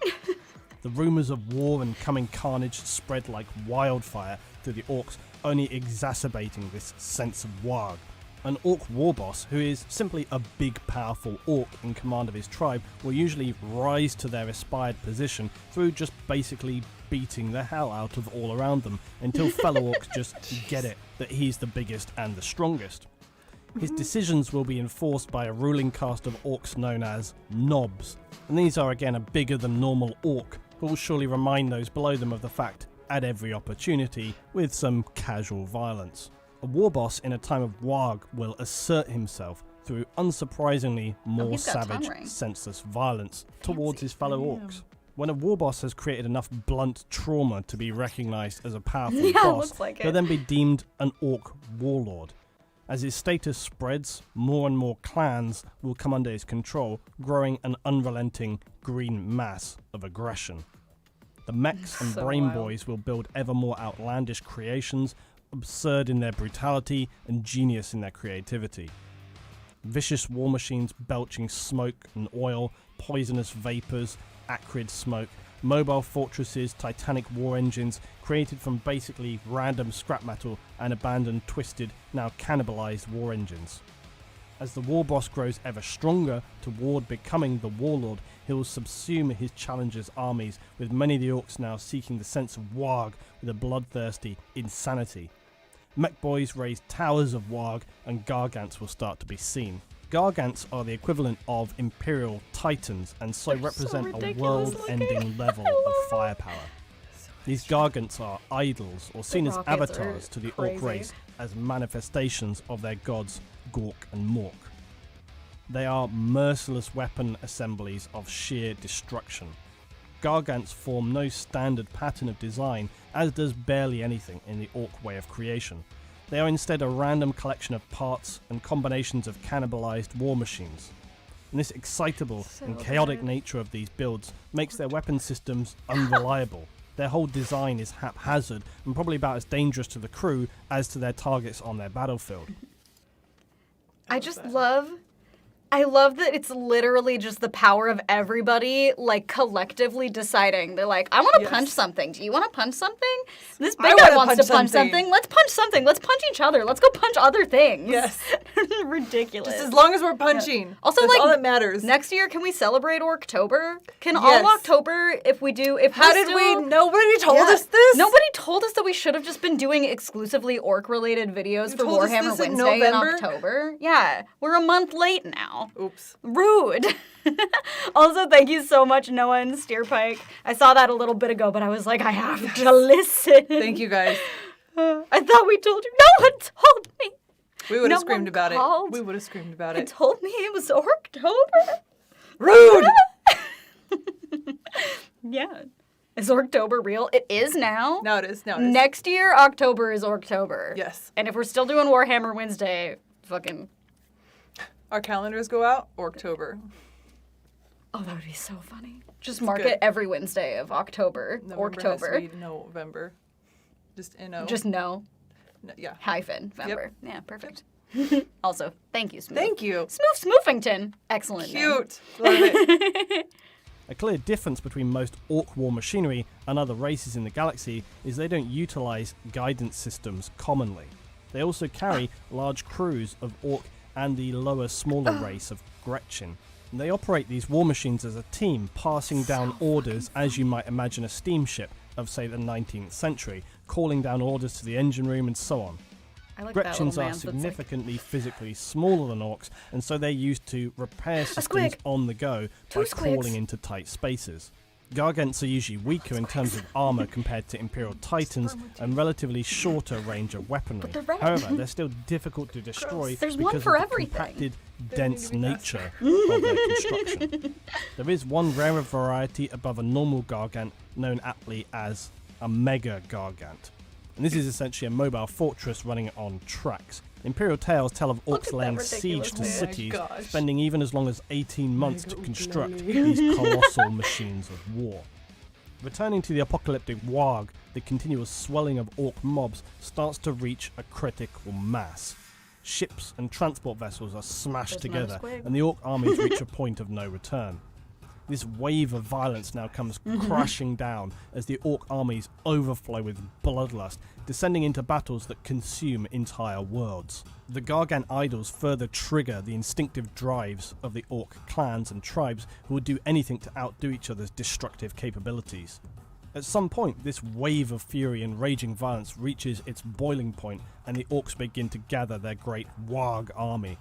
The rumours of war and coming carnage spread like wildfire through the orcs, only exacerbating this sense of Waaagh. An orc war boss, who is simply a big powerful orc in command of his tribe, will usually rise to their aspired position through just basically beating the hell out of all around them until fellow orcs just get it that he's the biggest and the strongest. His decisions will be enforced by a ruling caste of orcs known as knobs, and these are again a bigger than normal orc who will surely remind those below them of the fact at every opportunity with some casual violence. A war boss in a time of Waaagh will assert himself through unsurprisingly more he's got savage, tongue ring. senseless violence towards his fellow orcs. When a war boss has created enough blunt trauma to be recognised as a powerful Yeah, it boss, looks like he'll it. then be deemed an orc warlord. As his status spreads, more and more clans will come under his control, growing an unrelenting green mass of aggression. The mechs and So brain wild. boys will build ever more outlandish creations, absurd in their brutality and genius in their creativity. Vicious war machines belching smoke and oil, poisonous vapours, acrid smoke, mobile fortresses, titanic war engines created from basically random scrap metal and abandoned, twisted, now cannibalized war engines. As the war boss grows ever stronger toward becoming the warlord, he will subsume his challenger's armies, with many of the orcs now seeking the sense of Waaagh with a bloodthirsty insanity. Mech boys raise towers of Waaagh and Gargants will start to be seen. Gargants are the equivalent of Imperial Titans and so They're so represent a ridiculous world-ending looking. level I of love them. firepower. These Gargants are idols, or seen as rockets avatars are to the crazy. Orc race as manifestations of their gods Gork and Mork. They are merciless weapon assemblies of sheer destruction. Gargants form no standard pattern of design, as does barely anything in the Orc way of creation. They are instead a random collection of parts and combinations of cannibalized war machines. And this excitable and chaotic good. nature of these builds makes their weapon systems unreliable. Their whole design is haphazard and probably about as dangerous to the crew as to their targets on their battlefield. I love that it's literally just the power of everybody, like, collectively deciding. They're like, I want to punch something. Do you want to punch something? This big guy wants to punch something. Let's punch something. Let's punch each other. Let's go punch other things. Yes. Ridiculous. Just as long as we're punching. Yeah. Also, That's like, all that matters. Next year, can we celebrate Orktober? Can Yes. all October, if we do, if How we did still, we? Nobody told Yeah. us this. Nobody told us that we should have just been doing exclusively orc-related videos You for told us Warhammer this in Wednesday in November? October. Yeah, we're a month late now. Oops. Rude. Also, thank you so much, Noah and Steerpike. I saw that a little bit ago, but I was like, I have to listen. Thank you guys. I thought we told you. No one told me. We would have No screamed one about called. it. We would have screamed about It it. told me it was Orktober. Rude. Yeah. Is Orktober real? It is now. Now it is. Now it is. Next year, October is Orktober. Yes. And if we're still doing Warhammer Wednesday, fucking... Our calendars go out. Orktober. Oh, that would be so funny. Just mark good. it every Wednesday of October. November has to Orktober. be November. Just N-O. Just no. Yeah. Hyphen. November. Yeah, perfect. Also, thank you, Smooth. Thank you. Smooth Smoofington. Excellent name. Cute. Love it. A clear difference between most orc war machinery and other races in the galaxy is they don't utilize guidance systems commonly. They also carry large crews of orc and the lower, smaller race of Gretchen. And they operate these war machines as a team, passing down orders as you might imagine a steamship of, say, the 19th century, calling down orders to the engine room and so on. I like Gretchens that are significantly physically smaller than orcs, and so they're used to repair systems on the go by crawling into tight spaces. Gargants are usually weaker in terms of armor compared to Imperial Titans and relatively shorter range of weaponry. However, they're still difficult to destroy There's one because for of the everything. compacted, dense nature of their construction. There is one rarer variety above a normal Gargant, known aptly as a Mega Gargant. And this is essentially a mobile fortress running on tracks. Imperial tales tell of orcs laying siege to cities, spending even as long as 18 months to construct these colossal machines of war. Returning to the apocalyptic Waaagh, the continuous swelling of orc mobs starts to reach a critical mass. Ships and transport vessels are smashed together, and the orc armies reach a point of no return. This wave of violence now comes crashing down as the orc armies overflow with bloodlust, descending into battles that consume entire worlds. The Gargant idols further trigger the instinctive drives of the orc clans and tribes who would do anything to outdo each other's destructive capabilities. At some point, this wave of fury and raging violence reaches its boiling point, and the orcs begin to gather their great Waaagh army.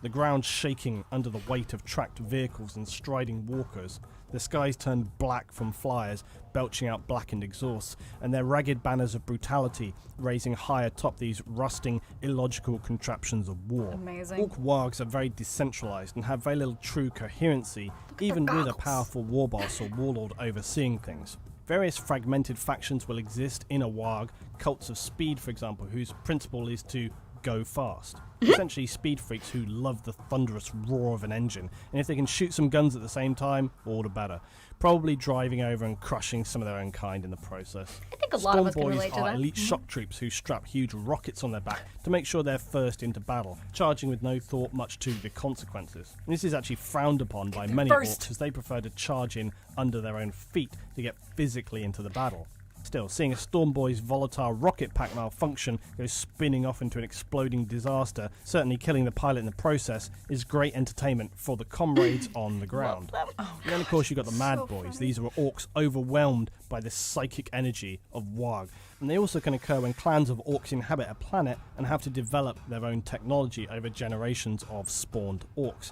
The ground shaking under the weight of tracked vehicles and striding walkers. The skies turned black from flyers, belching out blackened exhausts, and their ragged banners of brutality raising high atop these rusting, illogical contraptions of war. Amazing. Orc wargs are very decentralized and have very little true coherency, even with a powerful war boss or warlord overseeing things. Various fragmented factions will exist in a warg, cults of speed for example, whose principle is to go fast. Essentially speed freaks who love the thunderous roar of an engine, and if they can shoot some guns at the same time, all the better. Probably driving over and crushing some of their own kind in the process. I think a lot of us can Storm relate boys to are that. elite shock troops who strap huge rockets on their back to make sure they're first into battle, charging with no thought much to the consequences. And this is actually frowned upon by many orcs as they prefer to charge in under their own feet to get physically into the battle. Still, seeing a Storm Boy's volatile rocket pack malfunction go spinning off into an exploding disaster, certainly killing the pilot in the process, is great entertainment for the comrades on the ground. And then of course you've got the Mad Boys. These are orcs overwhelmed by the psychic energy of Waaagh. And they also can occur when clans of orcs inhabit a planet and have to develop their own technology over generations of spawned orcs.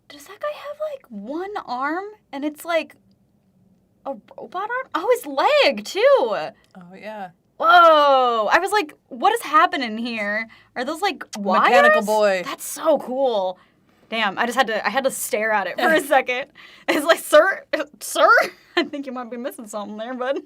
Does that guy have like one arm and it's like a robot arm? Oh, his leg too. Oh, yeah. Whoa! I was like, what is happening here? Are those like wires? Mechanical boy. That's so cool. Damn, I had to stare at it for a second. It's like, sir, I think you might be missing something there, bud.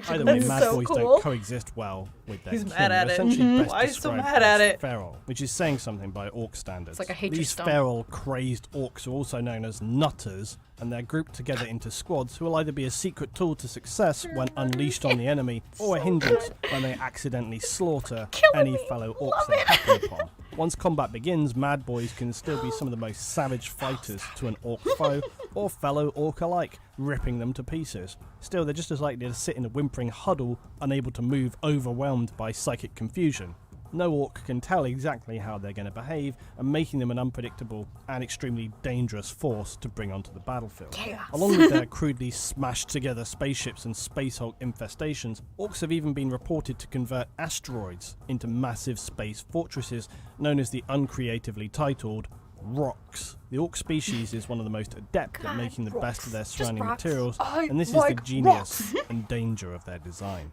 Either way, That's Mad so Boys cool. don't coexist well with their He's kin. mad at They're it. essentially best Why is he so described mad at as it? feral, which is saying something by orc standards. It's like a hatred These stone. feral, crazed orcs are also known as nutters, and they're grouped together into squads who will either be a secret tool to success when unleashed on the enemy, or a hindrance when they accidentally slaughter any fellow orcs they happen upon. Once combat begins, Mad Boys can still be some of the most savage fighters to an orc foe, or fellow orc alike, ripping them to pieces. Still, they're just as likely to sit in a whimpering huddle, unable to move, overwhelmed by psychic confusion. No orc can tell exactly how they're going to behave, and making them an unpredictable and extremely dangerous force to bring onto the battlefield. Chaos. Along with their crudely smashed together spaceships and space hulk infestations, orcs have even been reported to convert asteroids into massive space fortresses known as the uncreatively titled ORKS. The orc species is one of the most adept at making the best of their surrounding rocks. materials, and this is the genius and danger of their design.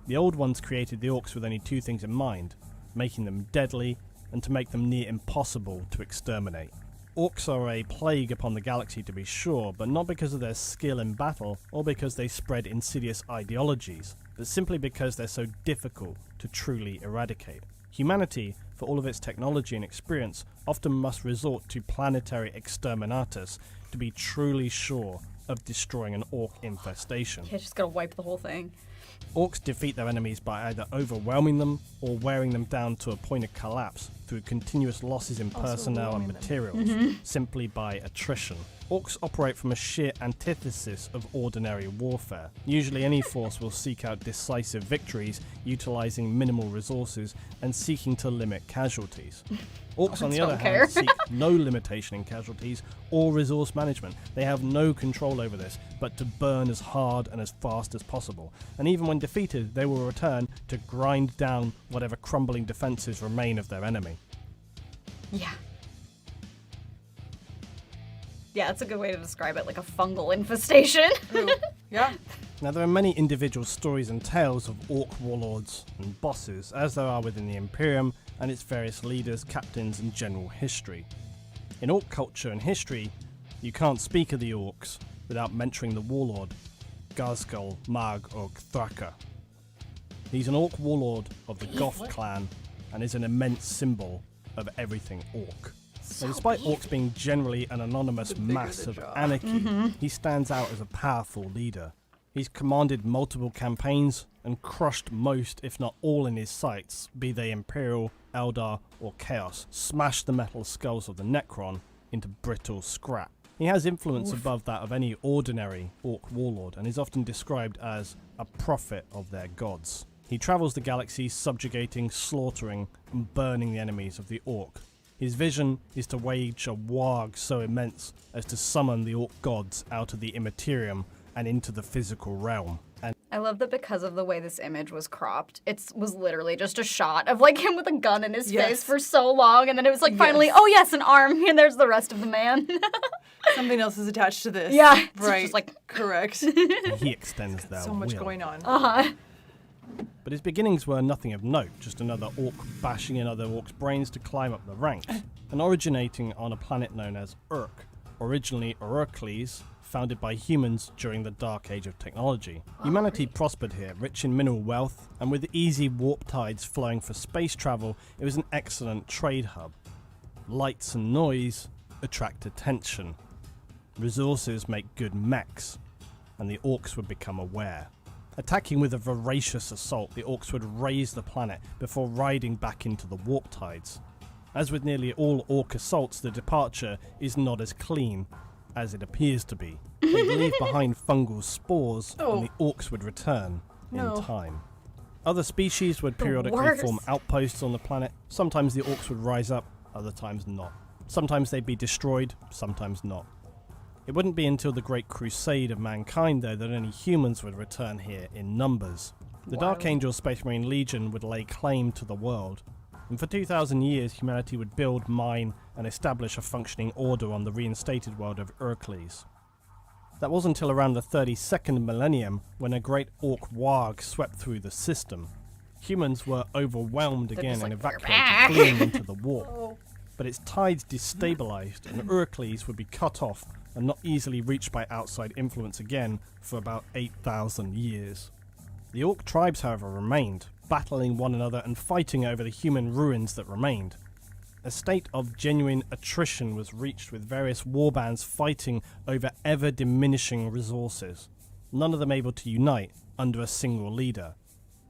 The old ones created the orcs with only two things in mind: making them deadly and to make them near impossible to exterminate. Orcs are a plague upon the galaxy to be sure, but not because of their skill in battle or because they spread insidious ideologies, but simply because they're so difficult to truly eradicate. Humanity, for all of its technology and experience, often must resort to planetary exterminatus to be truly sure of destroying an orc infestation. Yeah, just gotta wipe the whole thing. Orcs defeat their enemies by either overwhelming them or wearing them down to a point of collapse through continuous losses in personnel and materials, simply by attrition. Orcs operate from a sheer antithesis of ordinary warfare. Usually any force will seek out decisive victories, utilising minimal resources and seeking to limit casualties. Orcs, on the other hand, seek no limitation in casualties or resource management. They have no control over this, but to burn as hard and as fast as possible. And even when defeated, they will return to grind down whatever crumbling defences remain of their enemy. Yeah. Yeah, that's a good way to describe it, like a fungal infestation. Yeah. Now, there are many individual stories and tales of Orc warlords and bosses, as there are within the Imperium and its various leaders, captains, and general history. In Orc culture and history, you can't speak of the Orcs without mentioning the warlord, Ghazghkull Thraka. He's an Orc warlord of the Goth clan and is an immense symbol of everything Orc. Now, despite Orcs being generally an anonymous mass of anarchy, he stands out as a powerful leader. He's commanded multiple campaigns and crushed most, if not all, in his sights, be they Imperial, Eldar, or Chaos, smashed the metal skulls of the Necron into brittle scrap. He has influence above that of any ordinary Orc warlord and is often described as a prophet of their gods. He travels the galaxy subjugating, slaughtering, and burning the enemies of the Orc. His vision is to wage a Waaagh so immense as to summon the Orc gods out of the immaterium and into the physical realm. And I love that because of the way this image was cropped, it was literally just a shot of like him with a gun in his face for so long, and then it was like finally, oh yes, an arm, and there's the rest of the man. Something else is attached to this. Yeah, it's right. just like correct. he extends their So much will. going on. But his beginnings were nothing of note, just another Orc bashing in other Orcs' brains to climb up the ranks, and originating on a planet known as Urk, originally ORKS, founded by humans during the Dark Age of technology. Humanity prospered here, rich in mineral wealth, and with easy warp tides flowing for space travel, it was an excellent trade hub. Lights and noise attract attention. Resources make good mechs, and the Orcs would become aware. Attacking with a voracious assault, the Orcs would raise the planet before riding back into the warp tides. As with nearly all Orc assaults, the departure is not as clean as it appears to be. They leave behind fungal spores, and the Orcs would return in time. Other species would periodically form outposts on the planet. Sometimes the Orcs would rise up, other times not. Sometimes they'd be destroyed, sometimes not. It wouldn't be until the Great Crusade of mankind, though, that any humans would return here in numbers. The Dark Angel Space Marine Legion would lay claim to the world, and for 2,000 years humanity would build, mine, and establish a functioning order on the reinstated world of ORKS. That was until around the 32nd millennium, when a great Orc Waaagh swept through the system. Humans were overwhelmed again and evacuated, fleeing into the warp. But its tides destabilized, and ORKS would be cut off and not easily reached by outside influence again for about 8,000 years. The Orc tribes, however, remained, battling one another and fighting over the human ruins that remained. A state of genuine attrition was reached, with various warbands fighting over ever-diminishing resources, none of them able to unite under a single leader.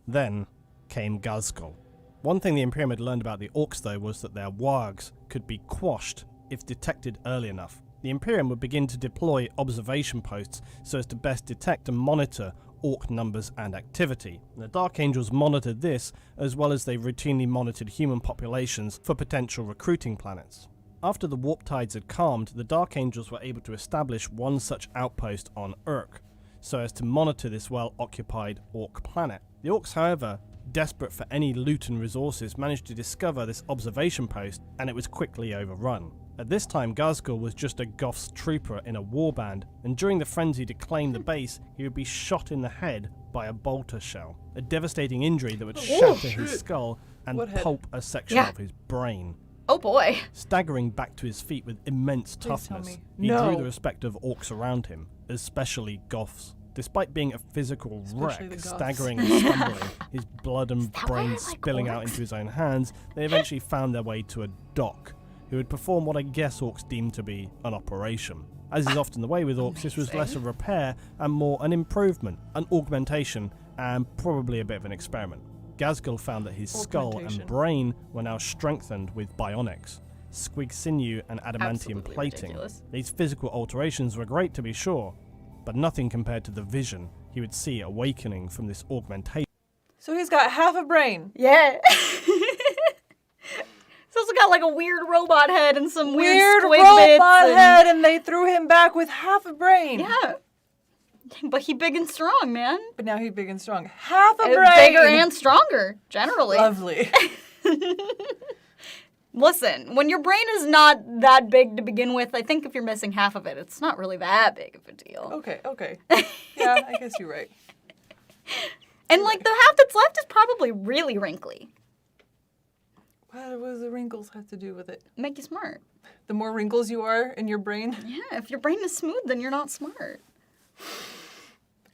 Then came Ghazghkull. One thing the Imperium had learned about the Orcs, though, was that their Waaghs could be quashed if detected early enough. The Imperium would begin to deploy observation posts so as to best detect and monitor Orc numbers and activity. And the Dark Angels monitored this, as well as they routinely monitored human populations for potential recruiting planets. After the warp tides had calmed, the Dark Angels were able to establish one such outpost on Urk, so as to monitor this well-occupied Orc planet. The Orcs, however, desperate for any loot and resources, managed to discover this observation post, and it was quickly overrun. At this time, Ghazghkull was just a Goth's trooper in a warband, and during the frenzy to claim the base, he would be shot in the head by a bolter shell, a devastating injury that would shatter his skull and pulp a section of his brain. Oh boy. Staggering back to his feet with immense toughness, he drew the respect of Orcs around him, especially Goths. Despite being a physical wreck, staggering and stumbling, his blood and brains spilling out into his own hands, they eventually found their way to a doc, who would perform what I guess Orcs deemed to be an operation. As is often the way with Orcs, this was less a repair and more an improvement, an augmentation, and probably a bit of an experiment. Ghazghkull found that his skull Augmentation. and brain were now strengthened with bionics, squig sinew and adamantium Absolutely plating. ridiculous. These physical alterations were great to be sure, but nothing compared to the vision he would see awakening from this augmentation. So he's got half a brain. Yeah. He's also got like a weird robot head and some Weird squig robot bits and- head, and they threw him back with half a brain. Yeah. But he big and strong, man. But now he's big and strong. Half a brain. Bigger and stronger, generally. Lovely. Listen, when your brain is not that big to begin with, I think if you're missing half of it, it's not really that big of a deal. Okay. Yeah, I guess you're right. And like the half that's left is probably really wrinkly. What does the wrinkles have to do with it? Make you smart. The more wrinkles you are in your brain? Yeah, if your brain is smooth, then you're not smart.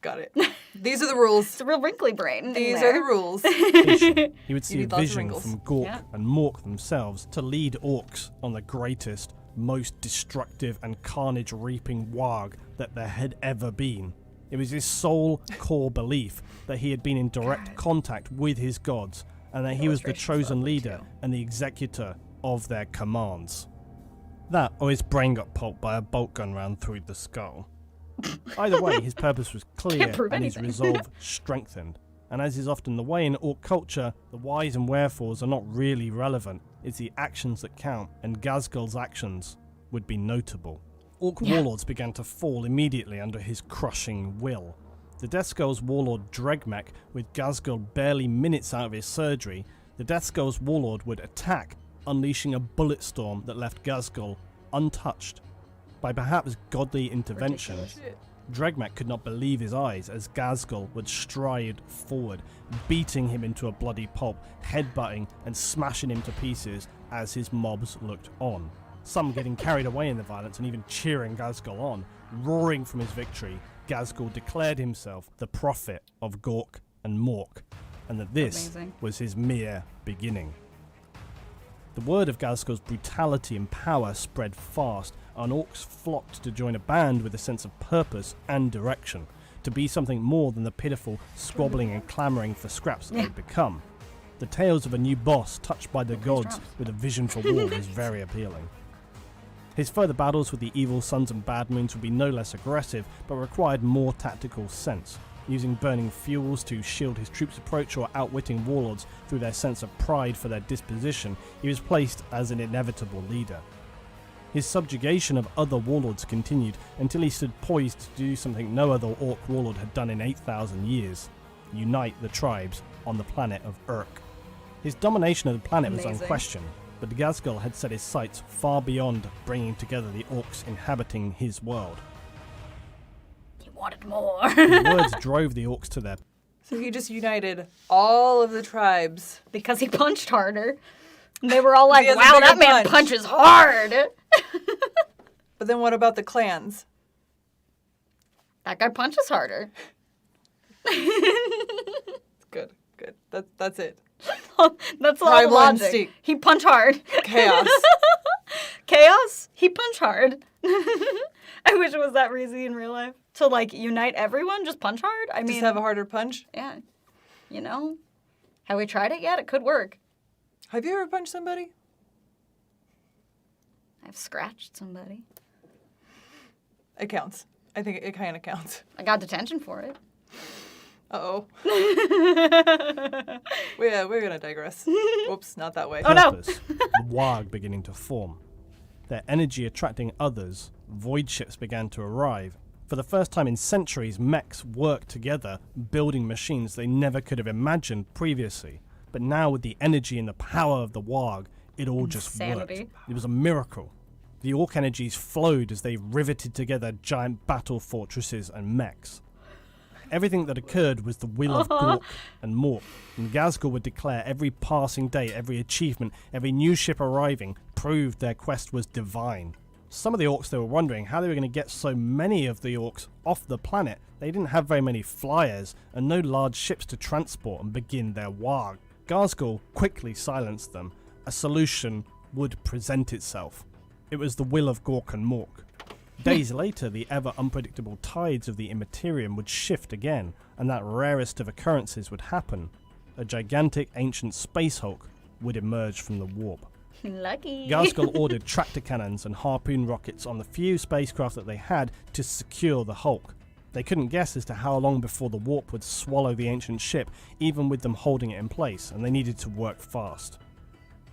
Got it. These are the rules. It's a real wrinkly brain. These are the rules. He would see You a need lots of vision wrinkles. from Gork Yeah. and Mork themselves to lead orcs on the greatest, most destructive and carnage-reaping Waaagh that there had ever been. It was his sole core belief that he had been in direct contact with his gods and that he was the Illustrations chosen lovely, leader too. and the executor of their commands. That, or his brain got pulped by a bolt gun round through the skull. Either way, his purpose was clear prove and his anything. resolve strengthened. And as is often the way in orc culture, the whys and wherefores are not really relevant. It's the actions that count, and Ghazghkull's actions would be notable. Orc warlords began to fall immediately under his crushing will. The Death Skull's warlord Dregmek, with Ghazghkull barely minutes out of his surgery, the Death Skull's warlord would attack, unleashing a bullet storm that left Ghazghkull untouched. By perhaps godly intervention, Dregmek could not believe his eyes as Ghazghkull would stride forward, beating him into a bloody pulp, headbutting and smashing him to pieces as his mobs looked on. Some getting carried away in the violence and even cheering Ghazghkull on. Roaring from his victory, Ghazghkull declared himself the Prophet of Gork and Mork, and that this Amazing. was his mere beginning. The word of Ghazghkull's brutality and power spread fast, and orcs flocked to join a band with a sense of purpose and direction, to be something more than the pitiful squabbling and clamouring for scraps that they'd become. The tales of a new boss touched by the gods with a vision for war was very appealing. His further battles with the evil suns and bad moons would be no less aggressive, but required more tactical sense, using burning fuels to shield his troops' approach or outwitting warlords through their sense of pride for their disposition. He was placed as an inevitable leader. His subjugation of other warlords continued until he stood poised to do something no other orc warlord had done in 8,000 years: unite the tribes on the planet of Urk. His domination of the planet was Amazing. unquestioned, but Ghazghkull had set his sights far beyond bringing together the orcs inhabiting his world. He wanted more. His words drove the orcs to their So he just united all of the tribes. Because he punched harder. And they were all like, He has a wow, bigger that man punch." punches hard. But then what about the clans? That guy punches harder. Good. That's it. That's all the Tribal logic. instinct. He punch hard. Chaos. Chaos? He punch hard. I wish it was that easy in real life. To like unite everyone, just punch hard? I mean, Just have a harder punch. yeah. You know? Have we tried it yet? It could work. Have you ever punched somebody? I've scratched somebody. It counts. I think it kind of counts. I got detention for it. Uh-oh. We're gonna digress. Whoops, not that way. Oh, no. purpose, the Waaagh beginning to form. Their energy attracting others, void ships began to arrive. For the first time in centuries, mechs worked together, building machines they never could have imagined previously. But now with the energy and the power of the Waaagh, it all just worked. Insanity. It was a miracle. The orc energies flowed as they riveted together giant battle fortresses and mechs. Everything that occurred was the will of Gork and Mork, and Ghazghkull would declare every passing day, every achievement, every new ship arriving proved their quest was divine. Some of the orcs, they were wondering how they were going to get so many of the orcs off the planet. They didn't have very many flyers and no large ships to transport and begin their Waaagh. Ghazghkull quickly silenced them. A solution would present itself. It was the will of Gork and Mork. Days later, the ever unpredictable tides of the immaterium would shift again, and that rarest of occurrences would happen. A gigantic ancient space hulk would emerge from the warp. Lucky. Ghazghkull ordered tractor cannons and harpoon rockets on the few spacecraft that they had to secure the hulk. They couldn't guess as to how long before the warp would swallow the ancient ship, even with them holding it in place, and they needed to work fast.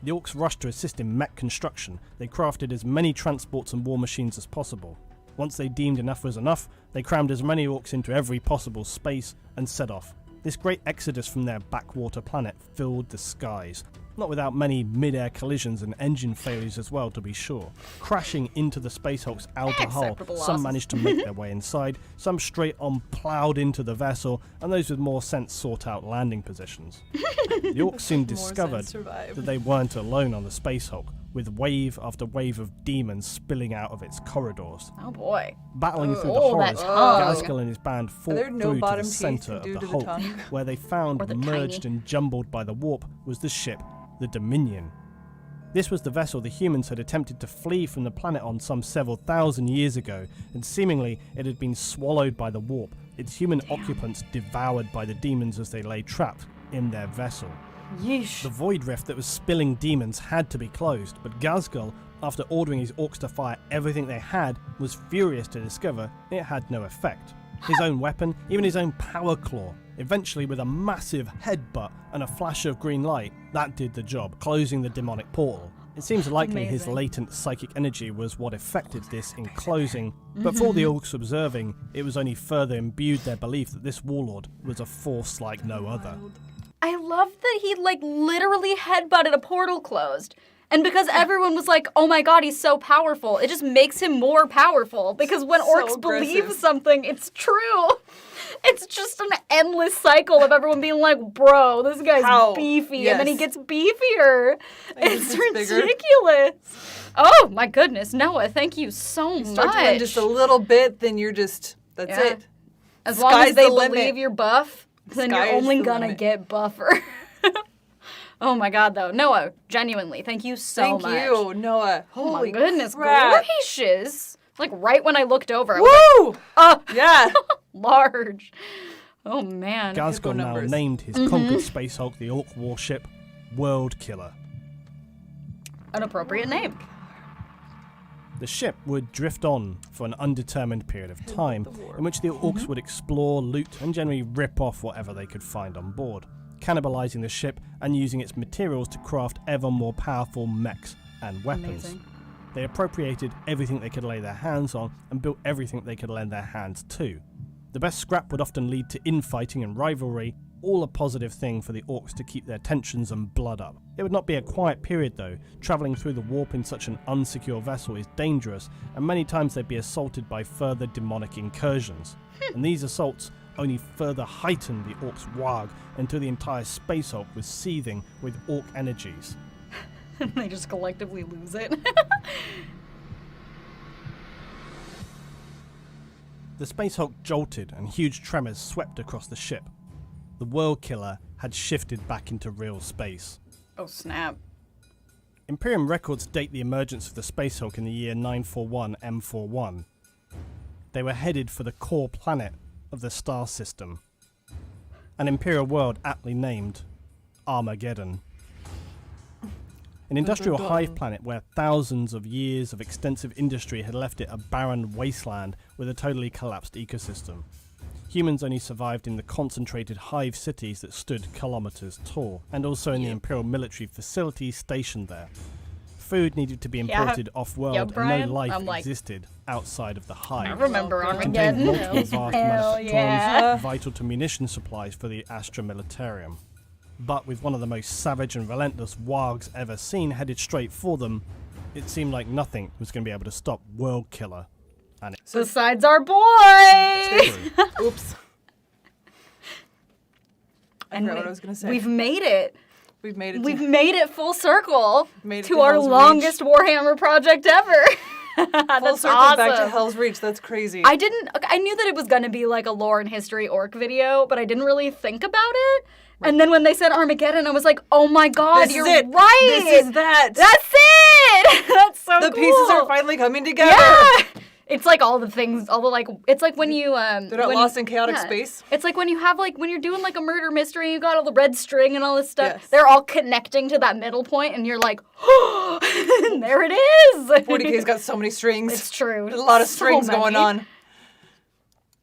The Orks rushed to assist in mech construction. They crafted as many transports and war machines as possible. Once they deemed enough was enough, they crammed as many Orks into every possible space and set off. This great exodus from their backwater planet filled the skies, not without many mid-air collisions and engine failures as well, to be sure. Crashing into the Space Hulk's outer hull, Acceptable some losses. managed to make their way inside, some straight on ploughed into the vessel, and those with more sense sought out landing positions. The Orks soon discovered that they weren't alone on the Space Hulk, with wave after wave of demons spilling out of its corridors. Oh boy. Battling through the Oh, horrors, that tongue. Ghazghkull and his band fought there no through to the bottom teeth centre of due the to the Hulk, tongue? where they found, Or the merged tiny. and jumbled by the warp, was the ship, the Dominion. This was the vessel the humans had attempted to flee from the planet on some several thousand years ago, and seemingly it had been swallowed by the warp, its human occupants devoured by the demons as they lay trapped in their vessel. Yeesh. The void rift that was spilling demons had to be closed, but Ghazghkull, after ordering his Orks to fire everything they had, was furious to discover it had no effect. His own weapon, even his own power claw, eventually with a massive headbutt and a flash of green light, that did the job, closing the demonic portal. It seems likely his Amazing. latent psychic energy was what effected this in closing, but for the Orks observing, it was only further imbued their belief that this warlord was a force like no other. I love that he literally headbutted a portal closed. And because everyone was like, oh my god, he's so powerful, it just makes him more powerful. Because when So orcs aggressive. believe something, it's true. It's just an endless cycle of everyone being like, bro, this guy's How? beefy. And then he Yes. gets beefier. And he It's gets bigger. ridiculous. Oh my goodness, Noah, thank you so You much. start to win just a little bit, then you're just, that's Yeah. it. As long as Sky's they the limit. believe you're buff, then Sky you're is only the gonna limit. get buffer. Oh my god, though. Noah, genuinely, thank you so Thank much. you, Noah. Oh my Holy goodness crap. gracious. Like right when I looked over, I was Woo! like, oh, Yeah. large. Oh man. Ghazghkull now numbers. named his conquered Space Hulk the Ork warship World Killer. An appropriate name. The ship would drift on for an undetermined period of time, in which the Orks would explore, loot, and generally rip off whatever they could find on board, cannibalizing the ship and using its materials to craft ever more powerful mechs and weapons. Amazing. They appropriated everything they could lay their hands on and built everything they could lend their hands to. The best scrap would often lead to infighting and rivalry, all a positive thing for the Orks to keep their tensions and blood up. It would not be a quiet period though. Travelling through the warp in such an unsecure vessel is dangerous, and many times they'd be assaulted by further demonic incursions. And these assaults only further heightened the Orks' Waaagh until the entire Space Hulk was seething with Ork energies. They just collectively lose it. The Space Hulk jolted and huge tremors swept across the ship. The World Killer had shifted back into real space. Oh snap. Imperium records date the emergence of the Space Hulk in the year 941 M41. They were headed for the core planet of the star system, an Imperial world aptly named Armageddon. An industrial hive planet where thousands of years of extensive industry had left it a barren wasteland with a totally collapsed ecosystem. Humans only survived in the concentrated hive cities that stood kilometers tall, and also in the Imperial military facilities stationed there. Food needed to be imported off-world, and Brian? no life I'm like- existed outside of the I hive. remember It contained Armageddon. multiple vast Hell drones yeah. vital to munition supplies for the Astra Militarium. But with one of the most savage and relentless Waaghs ever seen headed straight for them, it seemed like nothing was going to be able to stop World Killer. And it Besides our boy! Oops. I And forgot what I was going to say. We've made it. We've made it. We've made it full circle Made it to to our Hell's longest Warhammer project ever. full That's circle awesome. back to Hell's Reach. That's crazy. I knew that it was going to be like a lore and history orc video, but I didn't really think about it. And then when they said Armageddon, I was like, oh my god, This you're is it. right. This is that. That's it. That's so the cool. pieces are finally coming together. Yeah. It's like all the things, all the like. It's like when you They're not lost in chaotic space. It's like when you have like when you're doing like a murder mystery, you got all the red string and all this stuff. Yes. They're all connecting to that middle point, and you're like, oh, there it is. 40K's got so many strings. It's true. There's a lot of So strings going many. on.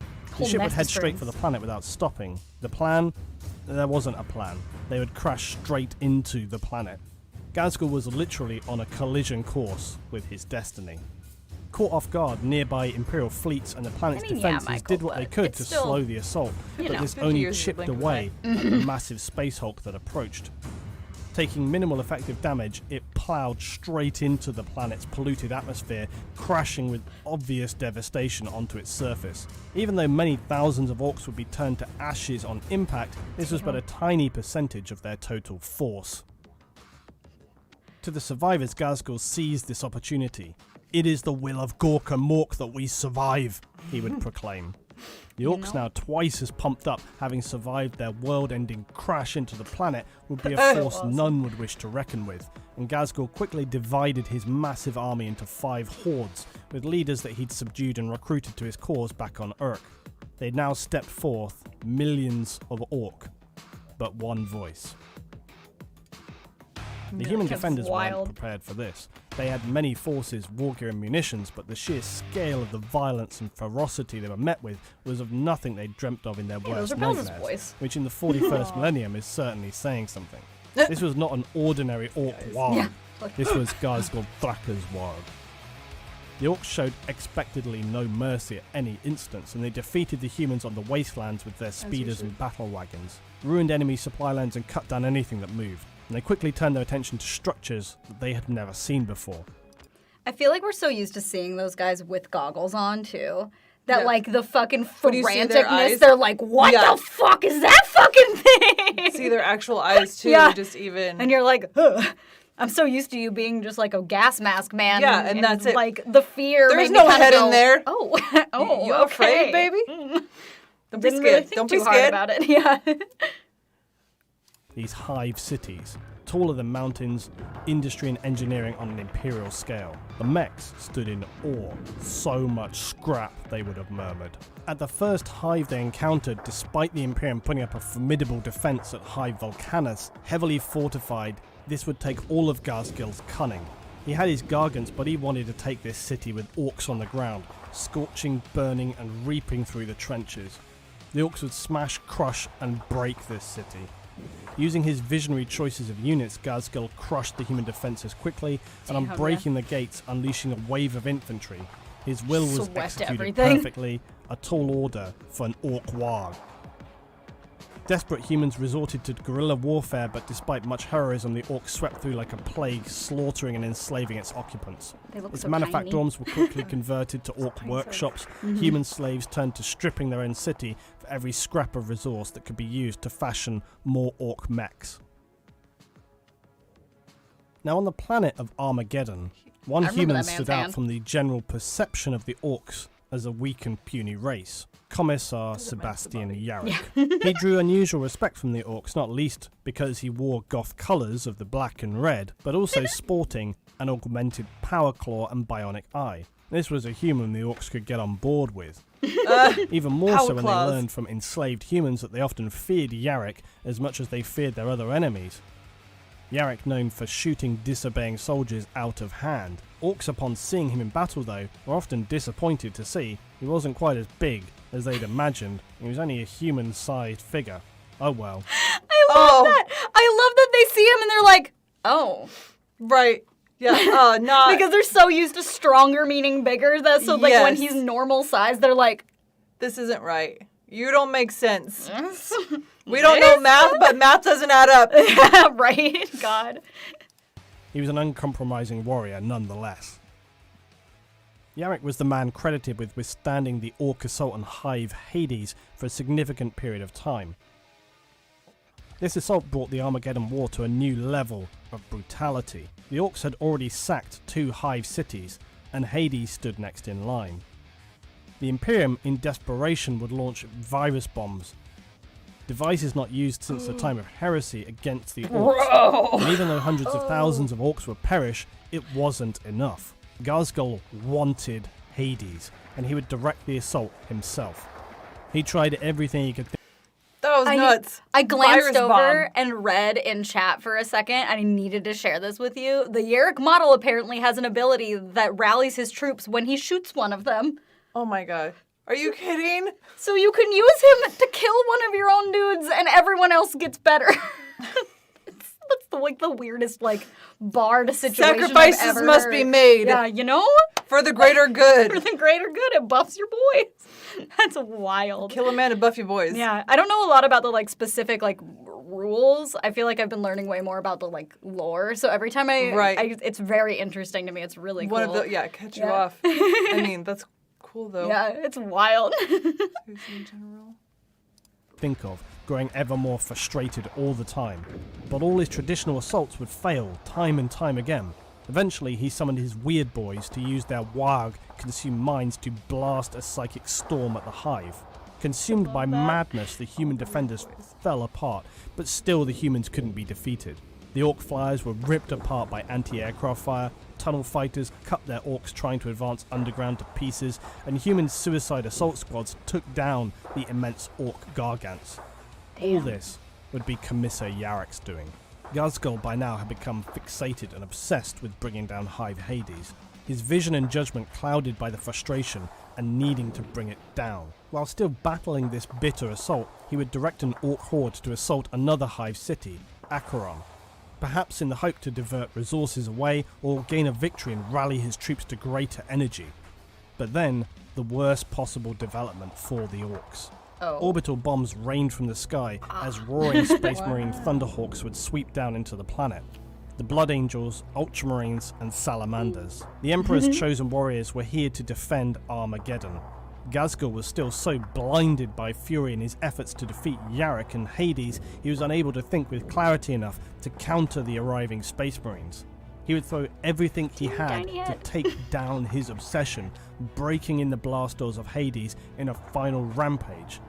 The Whole ship would nest head of straight for strings. the planet without stopping. The plan? There wasn't a plan. They would crash straight into the planet. Ghazghkull was literally on a collision course with his destiny. Caught off guard, nearby Imperial fleets and the planet's I mean, yeah, defenses Michael, did what they but could it's to still, slow the assault, you but know. this 50 only years is a chipped blink of an away at the massive space hulk that approached. Taking minimal effective damage, it ploughed straight into the planet's polluted atmosphere, crashing with obvious devastation onto its surface. Even though many thousands of orcs would be turned to ashes on impact, this was but a tiny percentage of their total force. To the survivors, Ghazghkull seized this opportunity. "It is the will of Gork and Mork that we survive," he would proclaim. The orcs, now twice as pumped up, having survived their world-ending crash into the planet, would be a force none would wish to reckon with, and Ghazghkull quickly divided his massive army into 5 hordes, with leaders that he'd subdued and recruited to his cause back on Urk. They'd now stepped forth, millions of orc, but one voice. The human That's defenders wild. weren't prepared for this. They had many forces, war gear and munitions, but the sheer scale of the violence and ferocity they were met with was of nothing they'd dreamt of in their those worst are Bill's nightmares, voice. which in the 41st millennium is certainly saying something. This was not an ordinary orc warg. Yeah. This was Ghazghkull Thraka's warg. The orcs showed expectedly no mercy at any instance, and they defeated the humans on the wastelands with their speeders and battle wagons, ruined enemy supply lines and cut down anything that moved. And they quickly turned their attention to structures that they had never seen before. I feel like we're so used to seeing those guys with goggles on too. That Yeah. like the fucking When you see their franticness, eyes- they're like, what Yeah. the fuck is that fucking thing? See their actual eyes too, Yeah. just even. And you're like, ugh. I'm so used to you being just like a gas mask man. Yeah, and that's it. Like the fear. There's made me no kinda head in go, there. Oh, oh, You okay. afraid, baby? Don't be Didn't scared. really think Don't too be hard scared. about it. Yeah. These hive cities, taller than mountains, industry and engineering on an imperial scale. The mechs stood in awe. So much scrap, they would have murmured. At the first hive they encountered, despite the Imperium putting up a formidable defense at Hive Vulkanus, heavily fortified, this would take all of Ghazghkull's cunning. He had his gargants, but he wanted to take this city with orcs on the ground, scorching, burning and reaping through the trenches. The orcs would smash, crush and break this city. Using his visionary choices of units, Ghazghkull crushed the human defences quickly, and on Damn, breaking the gates, unleashing a wave of infantry. His will was Swept executed everything. perfectly, a tall order for an orc Waaagh. Desperate humans resorted to guerrilla warfare, but despite much heroism, the orcs swept through like a plague, slaughtering and enslaving its occupants. They look Its so manufactorums were quickly converted to orc tiny. workshops. Mm-hmm. Human slaves turned to stripping their own city for every scrap of resource that could be used to fashion more orc mechs. Now on the planet of Armageddon, one I remember human that man's stood out hand. from the general perception of the orcs as a weak and puny race. Commissar Sebastian Yarrick. He drew unusual respect from the orcs, not least because he wore goth colours of the black and red, but also sporting an augmented power claw and bionic eye. This was a human the orcs could get on board with. Even more Power so when claws. they learned from enslaved humans that they often feared Yarrick as much as they feared their other enemies. Yarrick known for shooting disobeying soldiers out of hand. Orcs, upon seeing him in battle though, were often disappointed to see he wasn't quite as big as they'd imagined. He was only a human-sized figure. Oh well. I love that. I love that they see him and they're like, oh. Right. Yeah. Not. Because they're so used to stronger meaning bigger that so like when Yes. he's normal size, they're like, This isn't right. You don't make sense. yes. We don't know math, but math doesn't add up. Yeah, right? God. He was an uncompromising warrior nonetheless. Yarrick was the man credited with withstanding the Orc assault on Hive Hades for a significant period of time. This assault brought the Armageddon War to a new level of brutality. The Orcs had already sacked 2 Hive cities, and Hades stood next in line. The Imperium, in desperation, would launch virus bombs, devices not used since the time of heresy, against the Orcs. And even though hundreds of thousands of Orcs would perish, it wasn't enough. Ghazghkull wanted Hades, and he would direct the assault himself. He tried everything he could think. That was nuts. I glanced Virus over bomb. and read in chat for a second, and I needed to share this with you. The Yarrick model apparently has an ability that rallies his troops when he shoots one of them. Oh my god. Are you kidding? So you can use him to kill one of your own dudes, and everyone else gets better. That's the weirdest, barred situation Sacrifices I've ever must heard. be made. Yeah, you know? For the greater For good. the greater good, it buffs your boys. That's wild. Kill a man and buff your boys. Yeah, I don't know a lot about the specific rules. I feel like I've been learning way more about the lore. So every time it's very interesting to me. It's really cool. One of the catch you off. I mean, that's cool though. Yeah, it's wild. In general. Think of, growing ever more frustrated all the time. But all his traditional assaults would fail time and time again. Eventually, he summoned his weird boys to use their Waaagh consumed minds to blast a psychic storm at the Hive. Consumed by madness, the human defenders fell apart, but still the humans couldn't be defeated. The Orc flyers were ripped apart by anti-aircraft fire, tunnel fighters cut their Orcs trying to advance underground to pieces, and human suicide assault squads took down the immense Orc gargants. All this would be Commissar Yarrick's doing. Ghazghkull by now had become fixated and obsessed with bringing down Hive Hades, his vision and judgment clouded by the frustration and needing to bring it down. While still battling this bitter assault, he would direct an Orc horde to assault another Hive city, Acheron, perhaps in the hope to divert resources away or gain a victory and rally his troops to greater energy. But then, the worst possible development for the Orcs. Orbital bombs rained from the sky as roaring Space Marine Thunderhawks would sweep down into the planet. The Blood Angels, Ultramarines, and Salamanders. The Emperor's chosen warriors were here to defend Armageddon. Ghazghkull was still so blinded by fury in his efforts to defeat Yarrick and Hades, he was unable to think with clarity enough to counter the arriving Space Marines. He would throw everything he had to take down his obsession, breaking in the blast doors of Hades in a final rampage.